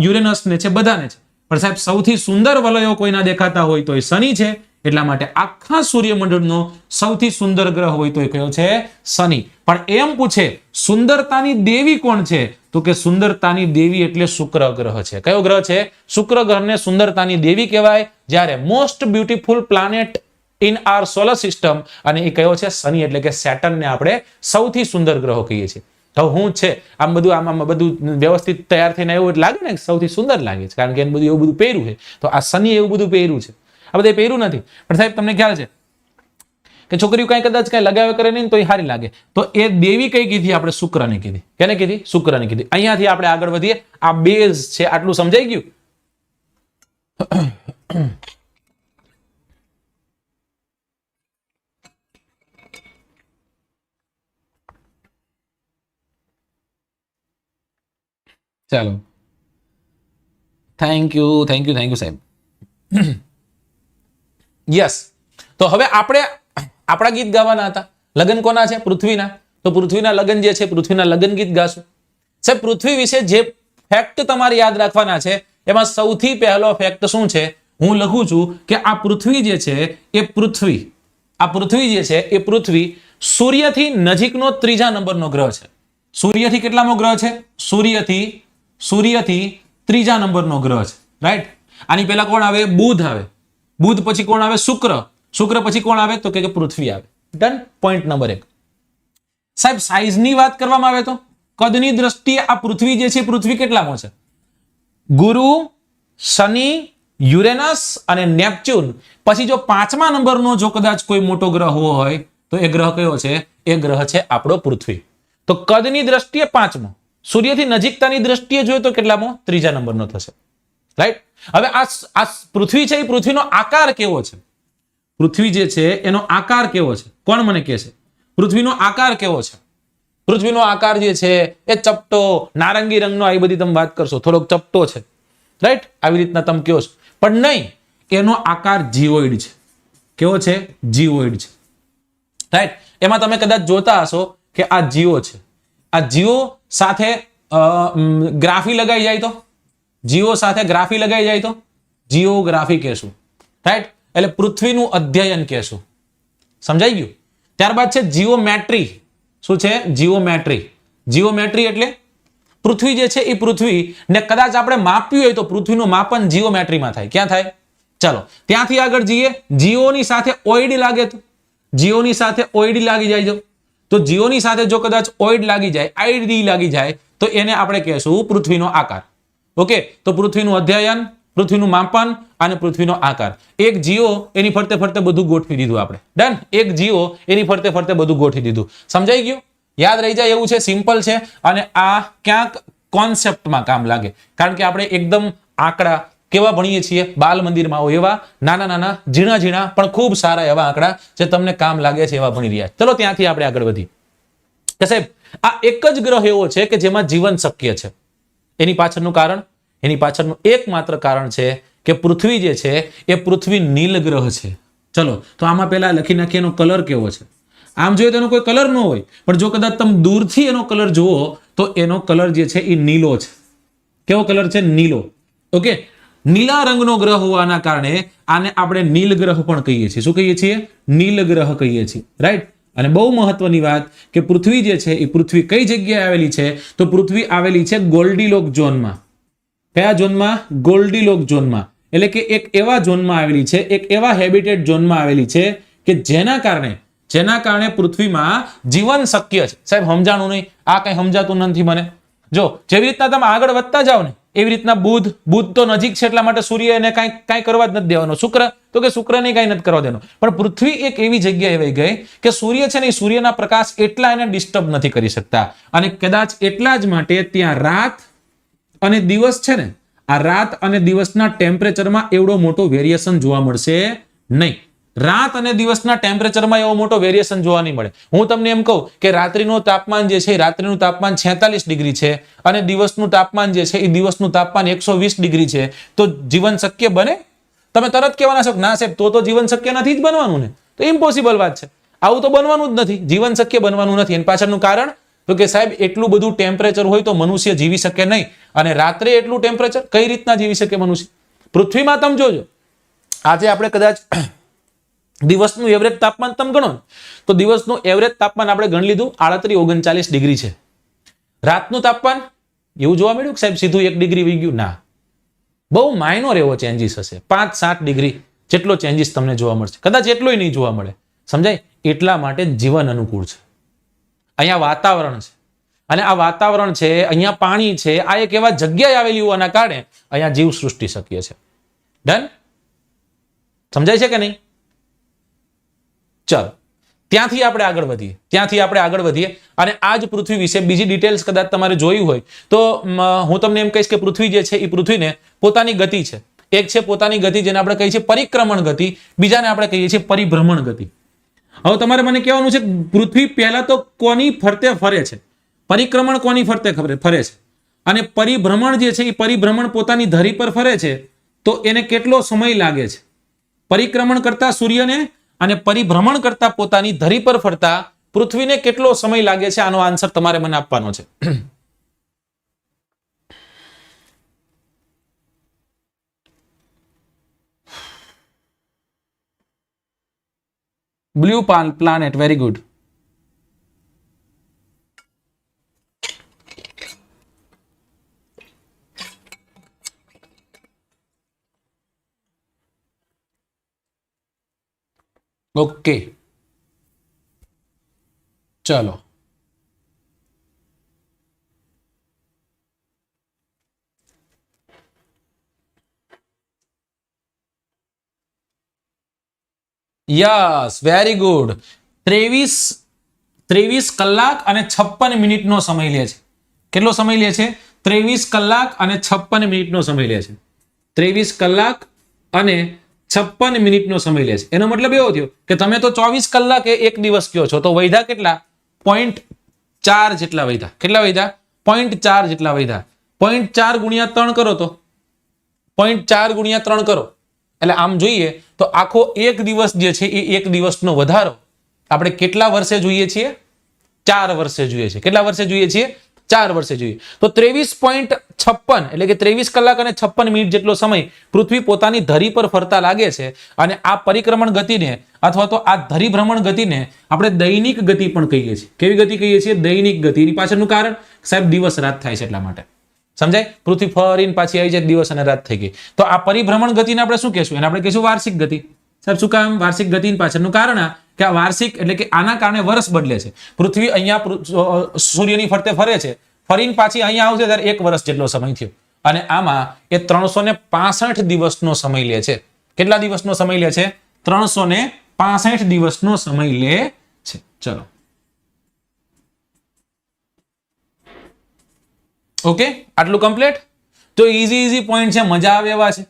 [SPEAKER 1] યુરેનસને છે, બધાને છે. પણ સાહેબ સૌથી સુંદર વલયો કોઈના દેખાતા હોય તો એ શનિ છે. એટલા માટે આખા સૂર્યમંડળનો સૌથી સુંદર ગ્રહ હોય તો એ કયો છે? શનિ. પણ એમ પૂછે સુંદરતાની દેવી કોણ છે? તો કે સુંદરતાની દેવી એટલે શુક્ર ગ્રહ છે. કયો ગ્રહ છે? શુક્ર ગ્રહને સુંદરતાની દેવી કહેવાય. જ્યારે most beautiful planet in our solar system, અને એ કયો છે? શનિ, એટલે કે સેટર્નને આપણે સૌથી સુંદર ગ્રહો કહીએ છીએ. તો હું છે આમ બધું વ્યવસ્થિત તૈયાર થઈને એવું લાગે ને સૌથી સુંદર લાગે છે, કારણ કે એને બધું એવું બધું પહેર્યું છે. તો આ શનિ એવું બધું પહેર્યું છે. આ બધા પહેર્યું નથી, પણ સાહેબ તમને ખ્યાલ છે કે છોકરીઓ કઈ કદાચ કઈ લગાવે કરે નહીં તો એ સારી લાગે. તો એ દેવી કઈ કીધી? આપણે શુક્રને કીધી. કેને કીધી? શુક્રને કીધી. અહીંયાથી આપણે આગળ વધીએ. આ બેઝ છે. આટલું સમજાઈ ગયું? ચાલો, થેન્ક યુ સાહેબ. યસ. તો હવે આપણે આપણા ગીત ગાવાના હતા. લગ્ન કોના છે? પૃથ્વીના. તો પૃથ્વીના લગ્ન જે છે, પૃથ્વીના લગ્ન ગીત ગાશું. સાહેબ પૃથ્વી વિશે જે ફેક્ટ તમારે યાદ રાખવાના છે એમાં સૌથી પહેલો ફેક્ટ શું છે? હું લખું છું કે આ પૃથ્વી જે છે એ પૃથ્વી જે છે એ પૃથ્વી સૂર્યથી નજીકનો ત્રીજા નંબરનો ગ્રહ છે. સૂર્યથી કેટલામો ગ્રહ છે? સૂર્યથી ત્રીજા નંબરનો ગ્રહ છે. રાઈટ? આની પહેલા કોણ આવે? બુધ આવે. બુધ પછી કોણ આવે? શુક્ર. શુક્ર પછી કોણ આવે? તો કે પૃથ્વી આવે. ડન. Point number 1. સાહેબ સાઈઝની વાત કરવામાં આવે તો કદની દ્રષ્ટિએ આ પૃથ્વી જે છે, પૃથ્વી કેટલામો છે? ગુરુ, શનિ, યુરેનસ અને નેપચ્યુન પછી જો 5મા નંબરનો જો કદાચ કોઈ મોટો ગ્રહ હોય તો એ ગ્રહ કયો છે? એ ગ્રહ છે આપણો પૃથ્વી. તો કદની દ્રષ્ટિએ 5મો. સૂર્યથી નજીકતાની દ્રષ્ટિએ જોઈએ તો કેટલામો? 3જા નંબરનો થશે. રાઈટ? હવે આ પૃથ્વી છે, એ પૃથ્વીનો આકાર કેવો છે? પૃથ્વી જે છે એનો આકાર કેવો છે? કોણ મને કહે છે? પૃથ્વીનો આકાર કેવો છે? પૃથ્વીનો આકાર જે છે એ ચપટો, નારંગી રંગનો, આવી બધી તમે વાત કરશો, થોડોક ચપટો છે. રાઈટ? આવી રીતના તમે કહો છો. પણ નહીં, એનો આકાર જીઓઇડ છે. કેવો છે? જીઓઇડ છે. રાઈટ? એમાં તમે કદાચ જોતા હશો કે આ જીઓ છે. આ જીઓ સાથે ગ્રાફી લગાઈ જાય તો, જીઓ સાથે ગ્રાફી લગાઈ જાય તો જીઓગ્રાફી કહેશું. રાઈટ? એટલે પૃથ્વીનું અધ્યયન કહેશું. સમજાઈ ગયું? ત્યારબાદ છે જીઓમેટ્રી. શું છે? જીઓમેટ્રી. જીઓમેટ્રી એટલે પૃથ્વી જે છે એ પૃથ્વી ને કદાચ આપણે માપ્યું હોય તો પૃથ્વીનું માપન જીઓમેટ્રીમાં થાય. ક્યાં થાય? ચાલો ત્યાંથી આગળ જઈએ. જીઓની સાથે ઓઈડ લાગે તો, જીઓની સાથે ઓઈડ લાગી જાય તો જીઓની સાથે જો કદાચ ઓઈડ લાગી જાય, આઈડી લાગી જાય તો એને આપણે કહેશું પૃથ્વીનો આકાર. ઓકે? તો પૃથ્વીનું અધ્યયન, પૃથ્વીનું માપન અને પૃથ્વીનો આકાર. એક જીઓ એની ફરતે ફરતે બધું ગોઠવી દીધું આપણે. ડન? એક જીઓ એની ફરતે ફરતે બધું ગોઠવી દીધું. સમજાઈ ગયું? યાદ રહી જાય એવું છે, સિમ્પલ છે. અને આ ક્યાંક કોન્સેપ્ટમાં કામ લાગે, કારણ કે આપણે એકદમ આંકડા કેવા ભણીએ છીએ? બાલ મંદિરમાં હોય એવા નાના નાના ઝીણા ઝીણા પણ ખૂબ સારા એવા આંકડા જે તમને કામ લાગે છે એવા ભણી રહ્યા. ચલો ત્યાંથી આપણે આગળ વધી કે સાહેબ આ એક જ ગ્રહ એવો છે કે જેમાં જીવન શક્ય છે. એની પાછળનું કારણ, એની પાછળનું એકમાત્ર કારણ છે કે પૃથ્વી જે છે એ પૃથ્વી નીલ ગ્રહ છે. ચલો તો આમાં પહેલા લખી નાખીએ એનો કલર કેવો છે. આમ જોઈએ તો એનો કોઈ કલર ન હોય, પણ જો કદાચ તમે દૂરથી એનો કલર જુઓ તો એનો કલર જે છે એ નીલો છે. કેવો કલર છે? નીલો. ઓકે? નીલા રંગનો ગ્રહ હોવાના કારણે આને આપણે નીલ ગ્રહ પણ કહીએ છીએ. શું કહીએ છીએ? નીલ ગ્રહ કહીએ છીએ. રાઈટ? અને બહુ મહત્વની વાત કે પૃથ્વી જે છે એ પૃથ્વી કઈ જગ્યાએ આવેલી છે? તો પૃથ્વી આવેલી છે ગોલ્ડીલોક ઝોનમાં. કયા ઝોનમાં? ગોલ્ડીલોક ઝોનમાં. એટલે કે એક એવા ઝોનમાં આવેલી છે, એક એવા હેબિટેટ ઝોનમાં આવેલી છે કે જેના કારણે પૃથ્વીમાં જીવન શક્ય છે. સાહેબ સમજાણું નહીં? આ કઈ સમજાતું નથી મને. જો જેવી રીતના તમે આગળ વધતા જાઓ ને એવી રીતના બુધ તો નજીક છે એટલા માટે સૂર્ય એને કાંઈ કરવા જ નથી દેવાનો. શુક્ર તો કે શુક્રને કાંઈ નથી કરવા દેવાનો. પણ પૃથ્વી એક એવી જગ્યાએ આવી ગઈ કે સૂર્ય છે ને એ સૂર્યના પ્રકાશ એટલા એને ડિસ્ટર્બ નથી કરી શકતા. અને કદાચ એટલા જ માટે ત્યાં રાત અને દિવસ છે ને, આ રાત અને દિવસના ટેમ્પરેચરમાં એવડો મોટો વેરિએશન જોવા મળશે નહીં. રાત અને દિવસના ટેમ્પરેચરમાં એવો મોટો વેરિએશન જોવા નહીં મળે. હું તમને એમ કહું કે રાત્રિનું તાપમાન જે છે, રાત્રિનું તાપમાન 46 ડિગ્રી છે અને દિવસનું તાપમાન જે છે એ દિવસનું તાપમાન 120 ડિગ્રી છે, તો જીવન શક્ય બને? તમે તરત કહેવાના છો ના સાહેબ તો જીવન શક્ય નથી જ બનવાનું ને. તો ઇમ્પોસિબલ વાત છે. આવું તો બનવાનું જ નથી. જીવન શક્ય બનવાનું નથી. એની પાછળનું કારણ તો કે સાહેબ એટલું બધું ટેમ્પરેચર હોય તો મનુષ્ય જીવી શકે નહીં. અને રાત્રે એટલું ટેમ્પરેચર કઈ રીતના જીવી શકે મનુષ્ય? પૃથ્વીમાં તમે જોજો, આજે આપણે કદાચ દિવસનું એવરેજ તાપમાન તમે ગણો તો દિવસનું એવરેજ તાપમાન આપણે ગણી લીધું 38-39 ડિગ્રી છે. રાતનું તાપમાન એવું જોવા મળ્યું કે સાહેબ સીધું 1 ડિગ્રી વહી ગયું? ના, બહુ માઇનોર એવો ચેન્જીસ હશે. 5-7 ડિગ્રી જેટલો ચેન્જીસ તમને જોવા મળશે. કદાચ એટલોય નહીં જોવા મળે. સમજાય? એટલા માટે જીવન અનુકૂળ છે. અહીંયા વાતાવરણ છે અને આ વાતાવરણ છે, અહીંયા પાણી છે, આ એક એવા જગ્યાએ આવેલી હોવાના કારણે અહીંયા જીવ સૃષ્ટિ શક્ય છે. ડન? સમજાય છે કે નહીં? ચાલો ત્યાંથી આપણે આગળ વધીએ અને આ જ પૃથ્વી વિશે બીજી ડિટેલ્સ કદાચ તમારે જોઈ હોય તો હું તમને એમ કહીશ કે પૃથ્વી જે છે એ પૃથ્વીને પોતાની ગતિ છે. એક છે પોતાની ગતિ જેને આપણે કહીએ છીએ પરિક્રમણ ગતિ, બીજાને આપણે કહીએ છીએ પરિભ્રમણ ગતિ. હવે તમારે મને કહેવાનું છે પૃથ્વી પહેલા તો કોની ફરતે ફરે છે? પરિક્રમણ કોની ફરતે ફરે છે? અને પરિભ્રમણ જે છે એ પરિભ્રમણ પોતાની ધરી પર ફરે છે તો એને કેટલો સમય લાગે છે? પરિક્રમણ કરતા સૂર્યને અને પરિભ્રમણ કરતા પોતાની ધરી પર ફરતા પૃથ્વીને કેટલો સમય લાગે છે? આનો આન્સર તમારે મને આપવાનો છે. Blue planet, very good. Okay, ચલો યસ, વેરી ગુડ. 23 કલાક અને 56 મિનિટનો સમય લે છે. કેટલો સમય લે છે? 23 કલાક અને 56 મિનિટનો સમય લે છે. 23 કલાક અને 56 મિનિટનો સમય લે છે. એનો મતલબ એવો થયો કે તમે તો 24 કલાકે એક દિવસ કયો છો, તો વૈધા કેટલા? 0.4 જેટલા વૈધા. કેટલા વૈધા? 0.4 જેટલા વૈધા. 0.4 ગુણ્યા 3 કરો તો 0.4 ગુણ્યા 3 કરો એટલે આમ જોઈએ તો આખો એક દિવસ જે છે એ એક દિવસનો વધારો આપણે કેટલા વર્ષે જોઈએ છીએ? 4 વર્ષે જોઈએ છે. કેટલા વર્ષે જોઈએ છીએ? 4 વર્ષે જોઈએ. તો 23.56 એટલે કે 23 કલાક અને 56 મિનિટ જેટલો સમય પૃથ્વી પોતાની ધરી પર ફરતા લાગે છે. અને આ પરિક્રમણ ગતિને અથવા તો આ ધરીભ્રમણ ગતિને આપણે દૈનિક ગતિ પણ કહીએ છીએ. કેવી ગતિ કહીએ છીએ? દૈનિક ગતિ. એની પાછળનું કારણ સાહેબ દિવસ રાત થાય છે એટલા માટે. સમજાય? પૃથ્વી ફરીને પાછી આવી જાય, દિવસ અને રાત થઈ ગઈ. તો આ પરિભ્રમણ ગતિને આપણે શું કહેશું? એને આપણે કહીશું વાર્ષિક ગતિ. સાહેબ શું કામ વાર્ષિક ગતિ? પાછળનું કારણ કે આ વાર્ષિક એટલે કે આના કારણે વર્ષ બદલે છે. પૃથ્વી અહીંયા સૂર્યની ફરતે ફરે છે, ફરીને પાછી અહીંયા આવશે ત્યારે 1 વર્ષ જેટલો સમય થયો. અને આમાં એ 365 દિવસનો સમય લે છે. કેટલા દિવસનો સમય લે છે? 365 દિવસનો સમય લે છે. ચલો ઓકે, આટલું કમ્પ્લીટ. તો ઈઝી પોઈન્ટ છે, મજા આવે એવા છે,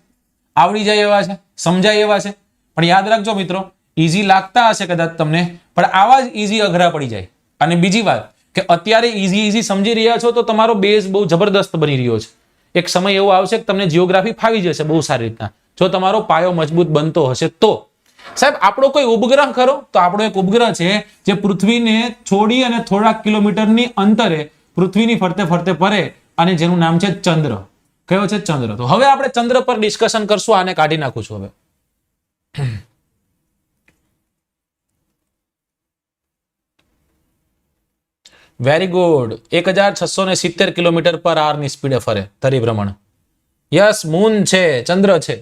[SPEAKER 1] આવડી જાય એવા છે, સમજાય એવા છે. પણ યાદ રાખજો મિત્રો, ઈઝી લાગતા હશે કદાચ તમને, પણ આવા જ ઈઝી અઘરા પડી જાય. અને બીજી વાત કે અત્યારે ઈઝી સમજી રહ્યા છો તો તમારો બેઝ બહુ જબરદસ્ત બની રહ્યો છે. એક સમય એવો આવશે કે તમને જીઓગ્રાફી ફાવી જશે બહુ સારી રીતના, જો તમારો પાયો મજબૂત બનતો હશે તો. સાહેબ આપણો કોઈ ઉપગ્રહ ખરો? તો આપણો એક ઉપગ્રહ છે જે પૃથ્વીને છોડી અને થોડા કિલોમીટરની અંતરે પૃથ્વીની ફરતે ફરે અને જેનું નામ છે ચંદ્ર. કયો છે? ચંદ્ર. તો હવે આપણે ચંદ્ર પર ડિસ્કશન કરશું. આને કાઢી નાખું છું હવે. Very good. 1670 કિલોમીટર પર આર ની સ્પીડે ફરે ધરીભ્રમણ. યસ, મૂન છે, ચંદ્ર છે.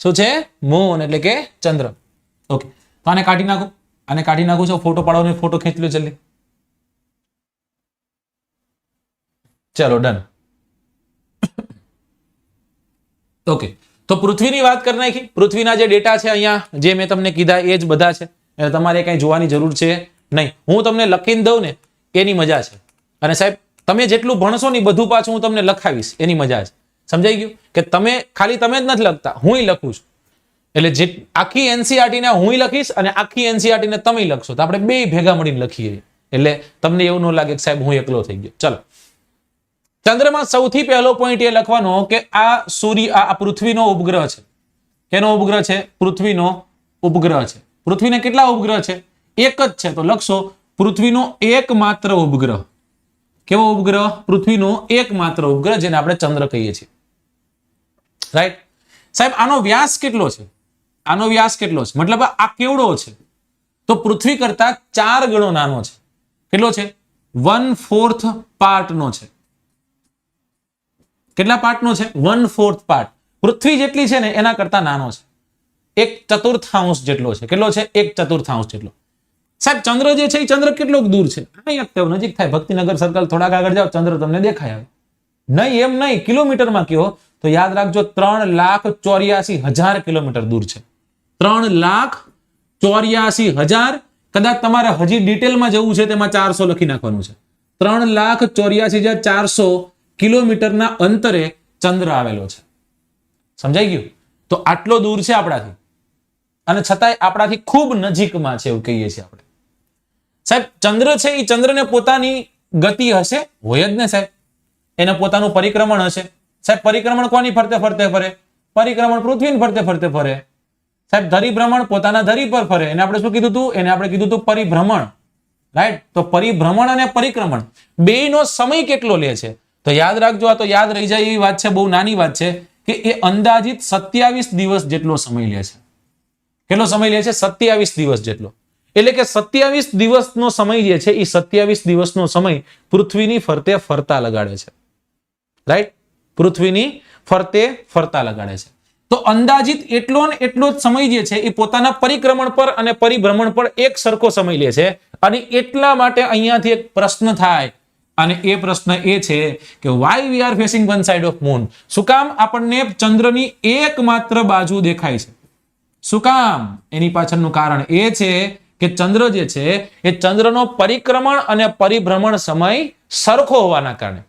[SPEAKER 1] શું છે? મૂન એટલે કે ચંદ્ર. ઓકે, તો આને કાઢી નાખું. આને કાઢી નાખું છું. ફોટો પાડવાનો ફોટો ખેંચી લો જલ્દી. ચલો ડન. ઓકે, તો પૃથ્વીની વાત કરી નાખી. પૃથ્વીના જે ડેટા છે અહીંયા જે મેં તમને કીધા એ જ બધા છે, એટલે તમારે કઈ જોવાની જરૂર છે નહીં. હું તમને લખીને દઉં ને એની મજા છે. અને સાહેબ તમે જેટલું ભણશો ને બધું પાછું હું તમને લખાવીશ એની મજા છે. સમજાઈ ગયું કે તમે ખાલી તમે જ નથી લખતા, હું લખું છું. એટલે જે આખી એનસીઆરટી ને હું લખીશ અને આખી એનસીઆરટી ને તમે લખશો તો આપણે બે ભેગા મળીને લખીએ. એટલે તમને એવું ન લાગે કે સાહેબ હું એકલો થઈ ગયો. ચલો, ચંદ્રમાં સૌથી પહેલો પોઈન્ટ એ લખવાનો કે આ પૃથ્વીનો ઉપગ્રહ છે. કેનો ઉપગ્રહ છે? પૃથ્વીનો ઉપગ્રહ છે. પૃથ્વીને કેટલા ઉપગ્રહ છે? એક જ છે. તો લખશો પૃથ્વીનો એકમાત્ર ઉપગ્રહ. કેવો ઉપગ્રહ? પૃથ્વીનો એકમાત્ર ઉપગ્રહ, જેને આપણે ચંદ્ર કહીએ છીએ. રાઈટ સાહેબ, આનો વ્યાસ કેટલો છે? આનો વ્યાસ કેટલો છે? મતલબ આ કેવડો છે? તો પૃથ્વી કરતા 4 ગણો નાનો છે. કેટલો છે? 1/4 પાર્ટનો છે. કેટલા પાર્ટનો છે? 1/4 પાર્ટ. પૃથ્વી જેટલી છે ને એના કરતા નાનો છે. 1/4 જેટલો છે. કેટલો છે? 1/4 જેટલો. સાહેબ ચંદ્ર જે છે એ ચંદ્ર કેટલો દૂર છે? અહીંયા નજીક થાય, ભક્તિનગર સર્કલ થોડાક આગળ જાઓ, ચંદ્ર તમને દેખાય. નહીં એમ નહીં, કિલોમીટરમાં કયો તો યાદ રાખજો 3,84,000 કિલોમીટર દૂર છે. 3,84,000. કદાચ તમારે હજી ડિટેલમાં જવું છે તેમાં 400 લખી નાખવાનું છે. 3,84,400 કિલોમીટરના અંતરે ચંદ્ર આવેલો છે. સમજાઈ ગયું? તો આટલો દૂર છે આપણાથી, અને છતાંય આપણાથી ખૂબ નજીકમાં છે એવું કહીએ છીએ આપણે. સાહેબ ચંદ્ર છે એ ચંદ્રને પોતાની ગતિ હશે? હોય જ ને સાહેબ. એને પોતાનું પરિક્રમણ હશે. સાહેબ પરિક્રમણ કોની ફરતે ફરતે ફરે? પરિક્રમણ પૃથ્વીની ફરતે ફરતે ફરે. સાહેબ ધરી ભ્રમણ પોતાના ધરી પર ફરે. એને આપણે શું કીધું હતું? એને આપણે કીધું હતું પરિભ્રમણ. રાઈટ? તો પરિભ્રમણ અને પરિક્રમણ બેયનો સમય કેટલો લે છે? તો યાદ રાખજો, આ તો યાદ રહી જાય એવી વાત છે, બહુ નાની વાત છે, કે એ અંદાજિત 27 દિવસ જેટલો સમય લે છે. કેટલો સમય લે છે? 27 દિવસ જેટલો. એટલે કે 27 દિવસનો સમય જે છે એ 27 દિવસનો સમય પૃથ્વીની ફરતે ફરતા લગાડે છે. રાઈટ? પૃથ્વીની ફરતે ફરતા લગાડે છે. તો અંદાજિત એટલો ને એટલો જ સમય જે છે એ પોતાના પરિક્રમણ પર અને પરિભ્રમણ પર એક સરખો સમય લે છે. અને એટલા માટે અહીંયાથી એક પ્રશ્ન થાય, અને એ પ્રશ્ન એ છે કે why we are facing one side of moon. શું કામ આપણને ચંદ્રની એકમાત્ર બાજુ દેખાય છે? શું કામ? એની પાછળનું કારણ એ છે કે ચંદ્ર જે છે એ ચંદ્રનો પરિક્રમણ અને પરિભ્રમણ સમય સરખો હોવાના કારણે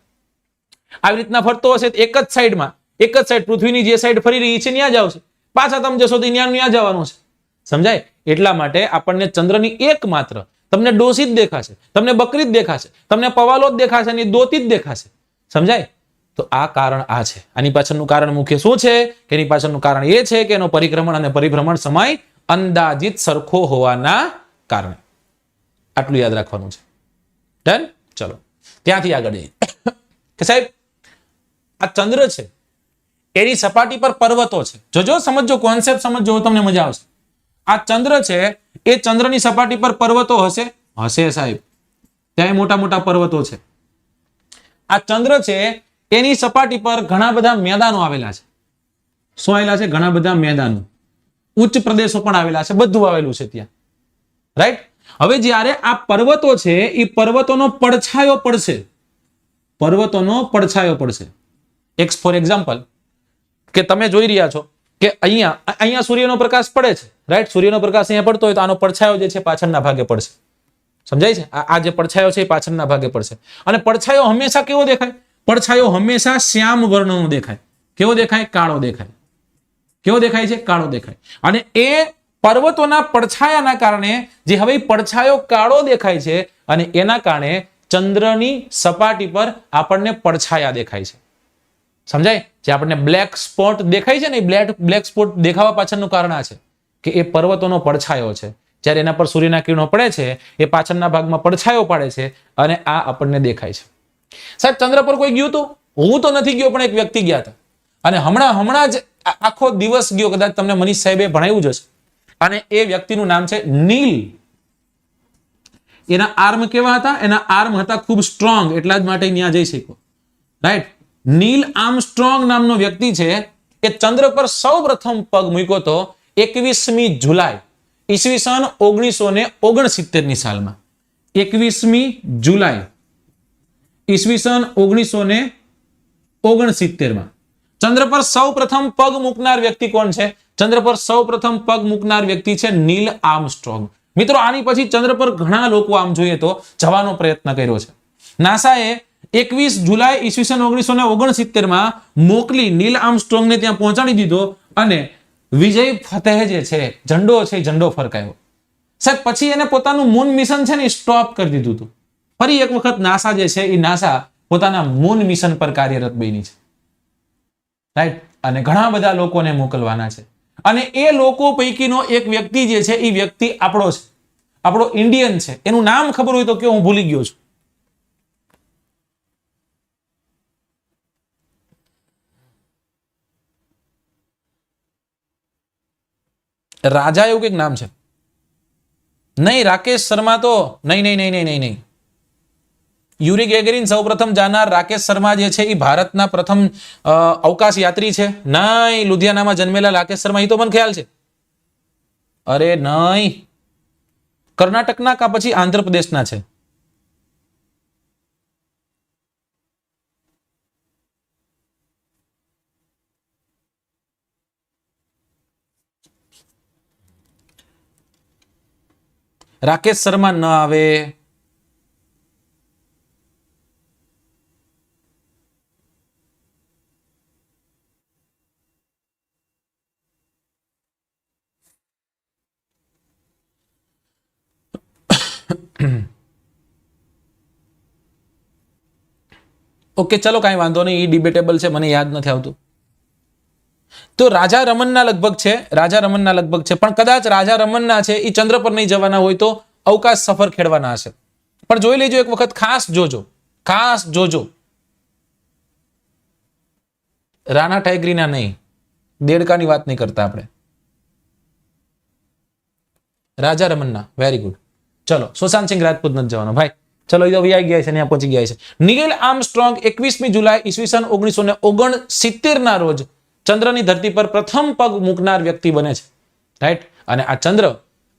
[SPEAKER 1] આવી રીતના ફરતો હશે. એક જ સાઈડમાં, એક જ સાઈડ પૃથ્વીની જે સાઈડ ફરી રહી છે ત્યાં જ આવશે. પાછા તમે જશો તો ત્યાં જવાનું છે. સમજાય? એટલા માટે આપણને ચંદ્રની એકમાત્ર, તમને ડોસી જ દેખાશે, તમને બકરી જ દેખાશે, તમને પવાલો જ દેખાશે, અને દોતી જ દેખાશે. સમજાય? તો આ કારણ આ છે. આની પાછળનું કારણ મુખ્ય શું છે? કે એની પાછળનું કારણ એ છે કે એનો પરિક્રમણ અને પરિભ્રમણ સમય અંદાજિત સરખો હોવાના કારણે. આટલું યાદ રાખવાનું છે. ડન? ચલો ત્યાંથી આગળ જઈએ કે સાહેબ આ ચંદ્ર છે એની સપાટી પર પર્વતો છે. જોજો, સમજો, કોન્સેપ્ટ સમજો, તમને મજા આવશે. આ ચંદ્ર છે એ ચંદ્રની સપાટી પર પર્વતો હશે? હશે સાહેબ. ત્યાં મોટા મોટા પર્વતો છે. આ ચંદ્ર છે એની સપાટી પર ઘણા બધા મેદાનો આવેલા છે. શું આવેલા છે? ઘણા બધા મેદાનો, ઉચ્ચ પ્રદેશો પણ આવેલા છે, બધું આવેલું છે ત્યાં. રાઈટ? હવે જ્યારે આ પર્વતો છે એ પર્વતોનો પડછાયો પડશે. પર્વતોનો પડછાયો પડશે. ફોર એક્ઝામ્પલ કે તમે જોઈ રહ્યા છો કે અહીંયા સૂર્યનો પ્રકાશ પડે છે. રાઈટ? સૂર્યનો પ્રકાશ અહીંયા પડતો હોય તો આનો પડછાયો જે છે પાછળના ભાગે પડશે. સમજાય છે? આ જે પડછાયો છે એ પાછળના ભાગે પડશે. અને પડછાયો હંમેશા કેવો દેખાય? પડછાયો હંમેશા શ્યામ વર્ણનો દેખાય. કેવો દેખાય? કાળો દેખાય. કેવો દેખાય છે? કાળો દેખાય. અને એ પર્વતોના પડછાયાના કારણે જે હવે પડછાયો કાળો દેખાય છે, અને એના કારણે ચંદ્રની સપાટી પર આપણને પડછાયા દેખાય છે. સમજાય? જે આપણને બ્લેક સ્પોટ દેખાય છે ને, બ્લેક સ્પોટ દેખાવા પાછળનું કારણ આ છે કે એ પર્વતોનો પડછાયો છે. જ્યારે એના પર સૂર્યના કિરણો પડે છે એ પાછળના ભાગમાં પડછાયો પાડે છે, અને આ આપણને દેખાય છે. સાહેબ ચંદ્ર પર કોઈ ગયું હતું? હું તો નથી ગયો, પણ એક વ્યક્તિ ગયા હતા. અને હમણાં જ આખો દિવસ ગયો, કદાચ તમને મનીષ સાહેબે ભણાવ્યું જ હશે. અને એ વ્યક્તિનું નામ છે નીલ. એના આર્મ કેવા હતા? એના આર્મ હતા ખૂબ સ્ટ્રોંગ, એટલા જ માટે ત્યાં જઈ શક્યો. રાઈટ? નીલ આર્મસ્ટ્રોંગ નામનો વ્યક્તિ છે એ ચંદ્ર પર સૌ પ્રથમ પગ મૂક્યો તો 21મી જુલાઈ ઈસવીસન 1969 સાલમાં. 21મી જુલાઈ ઈસવીસન 1969. ચંદ્ર પર સૌપ્રથમ પગ મૂકનાર વ્યક્તિ કોણ છે? ચંદ્ર પર સૌપ્રથમ પગ મૂકનાર વ્યક્તિ છે નીલ આર્મસ્ટ્રોંગ. મિત્રો આની પછી ચંદ્ર પર ઘણા લોકો આમ જોઈએ તો જવાનો પ્રયત્ન કર્યો છે. નાસાએ 21 જુલાઈ ઈસવીસન 1969 માં મોકલી નીલ આર્મસ્ટ્રોંગને ત્યાં પહોંચાડી દીધો અને વિજય ફતેહ જે છે ઝંડો છે ઝંડો ફરકાયો. સાહેબ પછી એને પોતાનું મૂન મિશન છે ને સ્ટોપ કરી દીધું હતું. ફરી એક વખત નાસા જે છે એ નાસા પોતાના મૂન મિશન પર કાર્યરત બની છે. રાઈટ, અને ઘણા બધા લોકોને મોકલવાના છે અને એ લોકો પૈકીનો એક વ્યક્તિ જે છે એ વ્યક્તિ આપણો છે, આપણો ઇન્ડિયન છે. એનું નામ ખબર હોય તો કે હું ભૂલી ગયો છું. રાજા એવું કઈક નામ છે. નહીં, રાકેશ શર્મા તો નહીં નહીં નહીં નહીં નહીં. યુરી ગેગરીન સૌપ્રથમ જાનાર રાકેશ શર્મા જે છે એ ભારતના પ્રથમ અવકાશ યાત્રી છે. નહીં, લુધિયાનામાં જન્મેલા રાકેશ શર્મા, એ તો મને ખ્યાલ છે. અરે નહીં, કર્ણાટકના કા પછી આંધ્રપ્રદેશના છે. રાકેશ શર્મા ન આવે. ઓકે, ચલો કાંઈ વાંધો નહીં, એ ડિબેટેબલ છે, મને યાદ નથી આવતું. તો રાજા રમનના લગભગ છે, રાજા રમનના લગભગ છે, પણ કદાચ રાજા રમનના છે એ ચંદ્ર પર નહીં જવાના હોય તો અવકાશ સફર ખેડવાના હશે. પણ જોઈ લેજો એક વખત, ખાસ જોજો, ખાસ જોજો. રાણા ટાઈગ્રીના નહીં, દેડકાની વાત નહીં કરતા આપણે, રાજા રમનના. Very good. ચલો, સુશાંત સિંહ રાજપૂત નથી જવાનો ભાઈ. ચલો, એ તો આવી ગયા છે, ત્યાં પહોંચી ગયા છે. નીલ આર્મસ્ટ્રોંગ 21મી જુલાઈ ઈસવીસન 1969 ના રોજ ચંદ્રની ધરતી પર પ્રથમ પગ મૂકનાર વ્યક્તિ બને છે. રાઈટ, અને આ ચંદ્ર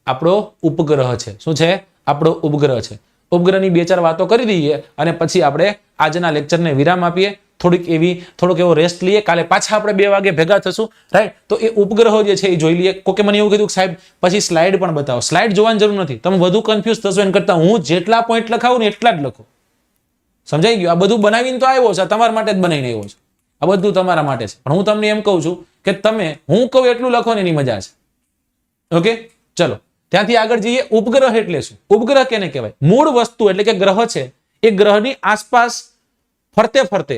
[SPEAKER 1] આપણો ઉપગ્રહ છે. શું છે? આપણો ઉપગ્રહ છે. ઉપગ્રહની બે ચાર વાતો કરી દઈએ અને પછી આપણે આજના લેક્ચરને વિરામ આપીએ. થોડોક એવો રેસ્ટ લઈએ. કાલે પાછા આપણે 2 વાગે ભેગા થશું. રાઈટ, તો એ ઉપગ્રહો જે છે એ જોઈ લઈએ. કોકે મને એવું કીધું કે સાહેબ પછી સ્લાઇડ પણ બતાવો. સ્લાઇડ જોવાની જરૂર નથી, તમે વધુ કન્ફ્યુઝ થશો એના કરતા હું જેટલા પોઈન્ટ લખાવું ને એટલા જ લખો. સમજાઈ ગયું? આ બધું બનાવીને તો આવ્યો છે, તમારા માટે જ બનાવીને આવ્યો છે. આ બધું તમારા માટે છે, પણ હું તમને એમ કહું છું કે તમે હું કહું એટલું લખો ને એની મજા છે. ઓકે, ચલો ત્યાંથી આગળ જઈએ. ઉપગ્રહ એટલે શું? ઉપગ્રહ કેને કહેવાય? મૂળ વસ્તુ એટલે કે ગ્રહ છે, એ ગ્રહની આસપાસ ફરતે ફરતે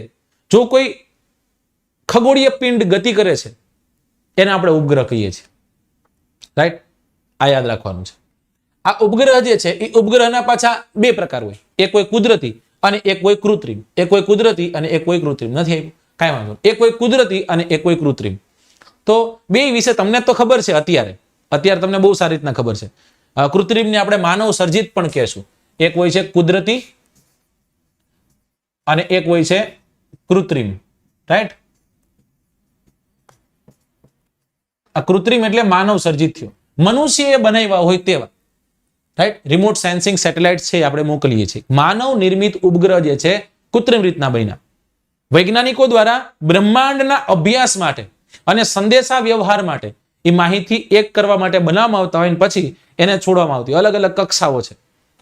[SPEAKER 1] જો કોઈ ખગોળીય પિંડ ગતિ કરે છે એને આપણે ઉપગ્રહ કહીએ છીએ. રાઈટ, આ યાદ રાખવાનું છે. આ ઉપગ્રહ જે છે એ ઉપગ્રહના પાછા 2 પ્રકાર હોય, એક હોય કુદરતી અને એક હોય કૃત્રિમ. એક હોય કુદરતી અને એક હોય કૃત્રિમ. નથી આવ્યું? કાંઈ વાંધો. એક હોય કુદરતી અને એક હોય કૃત્રિમ. તો બે વિશે તમને તો ખબર છે અત્યારે તમને બહુ સારી રીતના ખબર છે. કૃત્રિમને આપણે માનવ સર્જિત પણ કહેશું. એક હોય છે કુદરતી અને એક હોય છે કૃત્રિમ. રાઈટ, આ કૃત્રિમ એટલે માનવ સર્જિત થયો, મનુષ્યએ બનાવ્યા હોય તેવા. રાઈટ, રિમોટ સેન્સિંગ સેટેલાઇટ છે આપણે મોકલીએ છીએ. માનવ નિર્મિત ઉપગ્રહ જે છે કૃત્રિમ રીતના બન્યા. વૈજ્ઞાનિકો દ્વારા બ્રહ્માંડના અભ્યાસ માટે અને સંદેશા વ્યવહાર માટે એ માહિતી એક કરવા માટે બનાવવામાં આવતા હોય, પછી એને છોડવામાં આવતી અલગ અલગ કક્ષાઓ છે.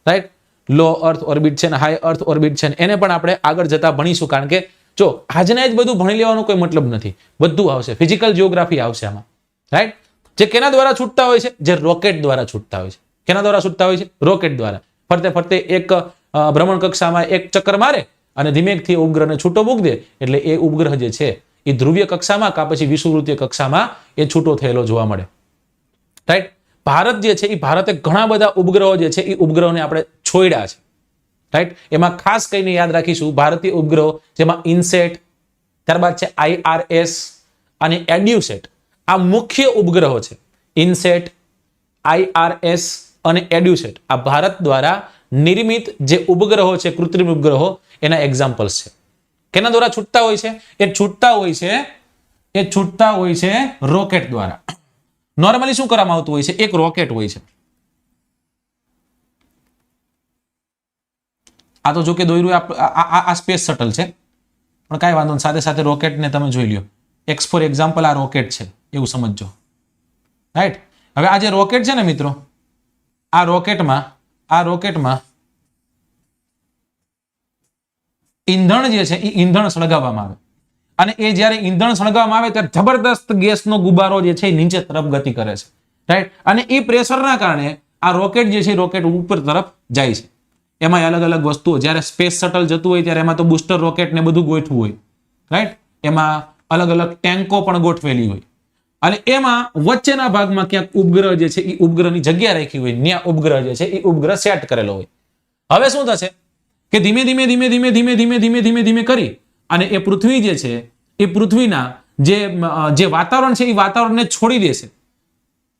[SPEAKER 1] રાઈટ, લો અર્થ ઓર્બિટ છે ને હાઈ અર્થ ઓર્બિટ છે, એને પણ આપણે આગળ જતા ભણીશું. કારણ કે જો આજના જ બધું ભણી લેવાનો કોઈ મતલબ નથી, બધું આવશે. ફિઝિકલ જીઓગ્રાફી આવશે આમાં. રાઈટ, જે કેના દ્વારા છૂટતા હોય છે? જે રોકેટ દ્વારા છૂટતા હોય છે. કેના દ્વારા છૂટતા હોય છે? રોકેટ દ્વારા. ફરતે ફરતે એક ભ્રમણ કક્ષામાં એક ચક્કર મારે અને ધીમેકથી ઉપગ્રહને છૂટો મૂક દે એટલે એ ઉપગ્રહ જે છે એ ધ્રુવીય કક્ષામાં કા પછી વિષુવવૃત્તીય કક્ષામાં એ છૂટો થયેલો જોવા મળે. રાઈટ, ભારત જે છે એ ભારતે ઘણા બધા ઉપગ્રહો જે છે એ ઉપગ્રહોને આપણે છોડ્યા છે. રાઈટ, એમાં ખાસ કરીને યાદ રાખીશું ભારતીય ઉપગ્રહો, જેમાં ઇનસેટ, ત્યારબાદ છે IRS અને એડ્યુસેટ. આ મુખ્ય ઉપગ્રહો છે. ઇનસેટ, IRS અને એડ્યુસેટ આ ભારત દ્વારા નિર્મિત જે ઉપગ્રહો છે, કૃત્રિમ ઉપગ્રહો, એના એક્ઝામ્પલ્સ છે. કેના દ્વારા છૂટતા હોય છે? એ છૂટતા હોય છે રોકેટ દ્વારા. નોર્મલી શું કરવામાં આવતું હોય છે? એક રોકેટ હોય છે. આ તો જો કે દોર્યું આ સ્પેસ શટલ છે, પણ કાંઈ વાંધો નહીં, સાથે સાથે રોકેટને તમે જોઈ લ્યો. એક્સ ફોર એક્ઝામ્પલ આ રોકેટ છે એવું સમજજો, રાઈટ? હવે આ જે રોકેટ છે ને મિત્રો, આ રોકેટમાં ઈંધણ જે છે એ ઈંધણ સળગાવવામાં આવે અને એ જ્યારે ઈંધણ સળગાવવામાં આવે ત્યારે જબરદસ્ત ગેસનો ગુબારો જે છે એ નીચે તરફ ગતિ કરે છે, રાઈટ? અને એ પ્રેશરના કારણે આ રોકેટ જે છે રોકેટ ઉપર તરફ જાય છે. એમાં અલગ અલગ વસ્તુઓ, જ્યારે સ્પેસ શટલ જતું હોય ત્યારે એમાં તો બુસ્ટર રોકેટ ને બધું ગોઠવું હોય, રાઈટ? એમાં અલગ અલગ ટેન્કો પણ ગોઠવેલી હોય અને એમાં વચ્ચેના ભાગમાં ક્યાંક ઉપગ્રહ જે છે એ ઉપગ્રહની જગ્યા રાખી હોય, ત્યાં ઉપગ્રહ જે છે એ ઉપગ્રહ સેટ કરેલો હોય. હવે શું થશે કે ધીમે ધીમે કરી અને એ પૃથ્વી જે છે એ પૃથ્વીના જે વાતાવરણ છે એ વાતાવરણને છોડી દેશે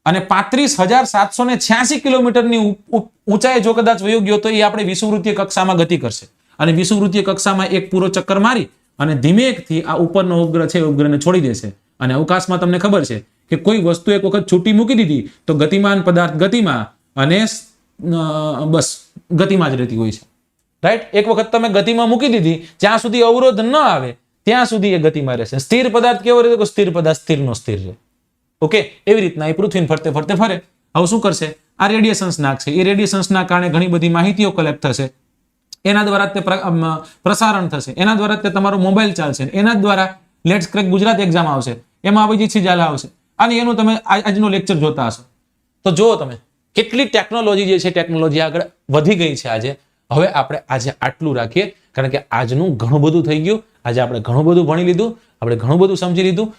[SPEAKER 1] અને 35,786 કિલોમીટરની ઊંચાઈ જો કદાચ વયો ગયો તો એ આપણે વિષુવવૃત્તીય કક્ષામાં ગતિ કરશે અને વિષુવવૃત્તીય કક્ષામાં એક પૂરો ચક્કર મારી અને ધીમેકથી આ ઉપરનો ઉપગ્રહ છે ઉપગ્રહને છોડી દેશે. અને અવકાશમાં તમને ખબર છે કે કોઈ વસ્તુ એક વખત છૂટી મૂકી દીધી તો ગતિમાન પદાર્થ ગતિમાં અને બસ ગતિમાં જ રહેતી હોય છે, રાઈટ? એક વખત તમે ગતિમાં મૂકી દીધી, જ્યાં સુધી અવરોધ ન આવે ત્યાં સુધી એ ગતિમાં રહેશે. સ્થિર પદાર્થ કેવો રહે? સ્થિર પદાર્થ સ્થિરનો સ્થિર રહે. ઓકે, એવી રીતના એ પૃથ્વીને ફરતે ફરે. હવે શું કરશે? આ રેડિયેશન્સ નાખશે. એ રેડિયેશન્સના કારણે ઘણી બધી માહિતીઓ કલેક્ટ થશે. એના દ્વારા તે પ્રસારણ થશે, એના દ્વારા તે તમારો મોબાઈલ ચાલશે, એના દ્વારા લેટ્સ ક્રેક ગુજરાત એક્ઝામ આવશે, એમાં અભિજીત ઝાલા આવશે અને એનું તમે આજનો લેક્ચર જોતા હશો. તો જુઓ તમે કેટલી ટેકનોલોજી જે છે ટેકનોલોજી આગળ વધી ગઈ છે આજે. હવે આપણે આજે આટલું રાખીએ, કારણ કે આજનું ઘણું બધું થઈ ગયું. આજે આપણે ઘણું બધું ભણી લીધું, આપણે ઘણું બધું સમજી લીધું.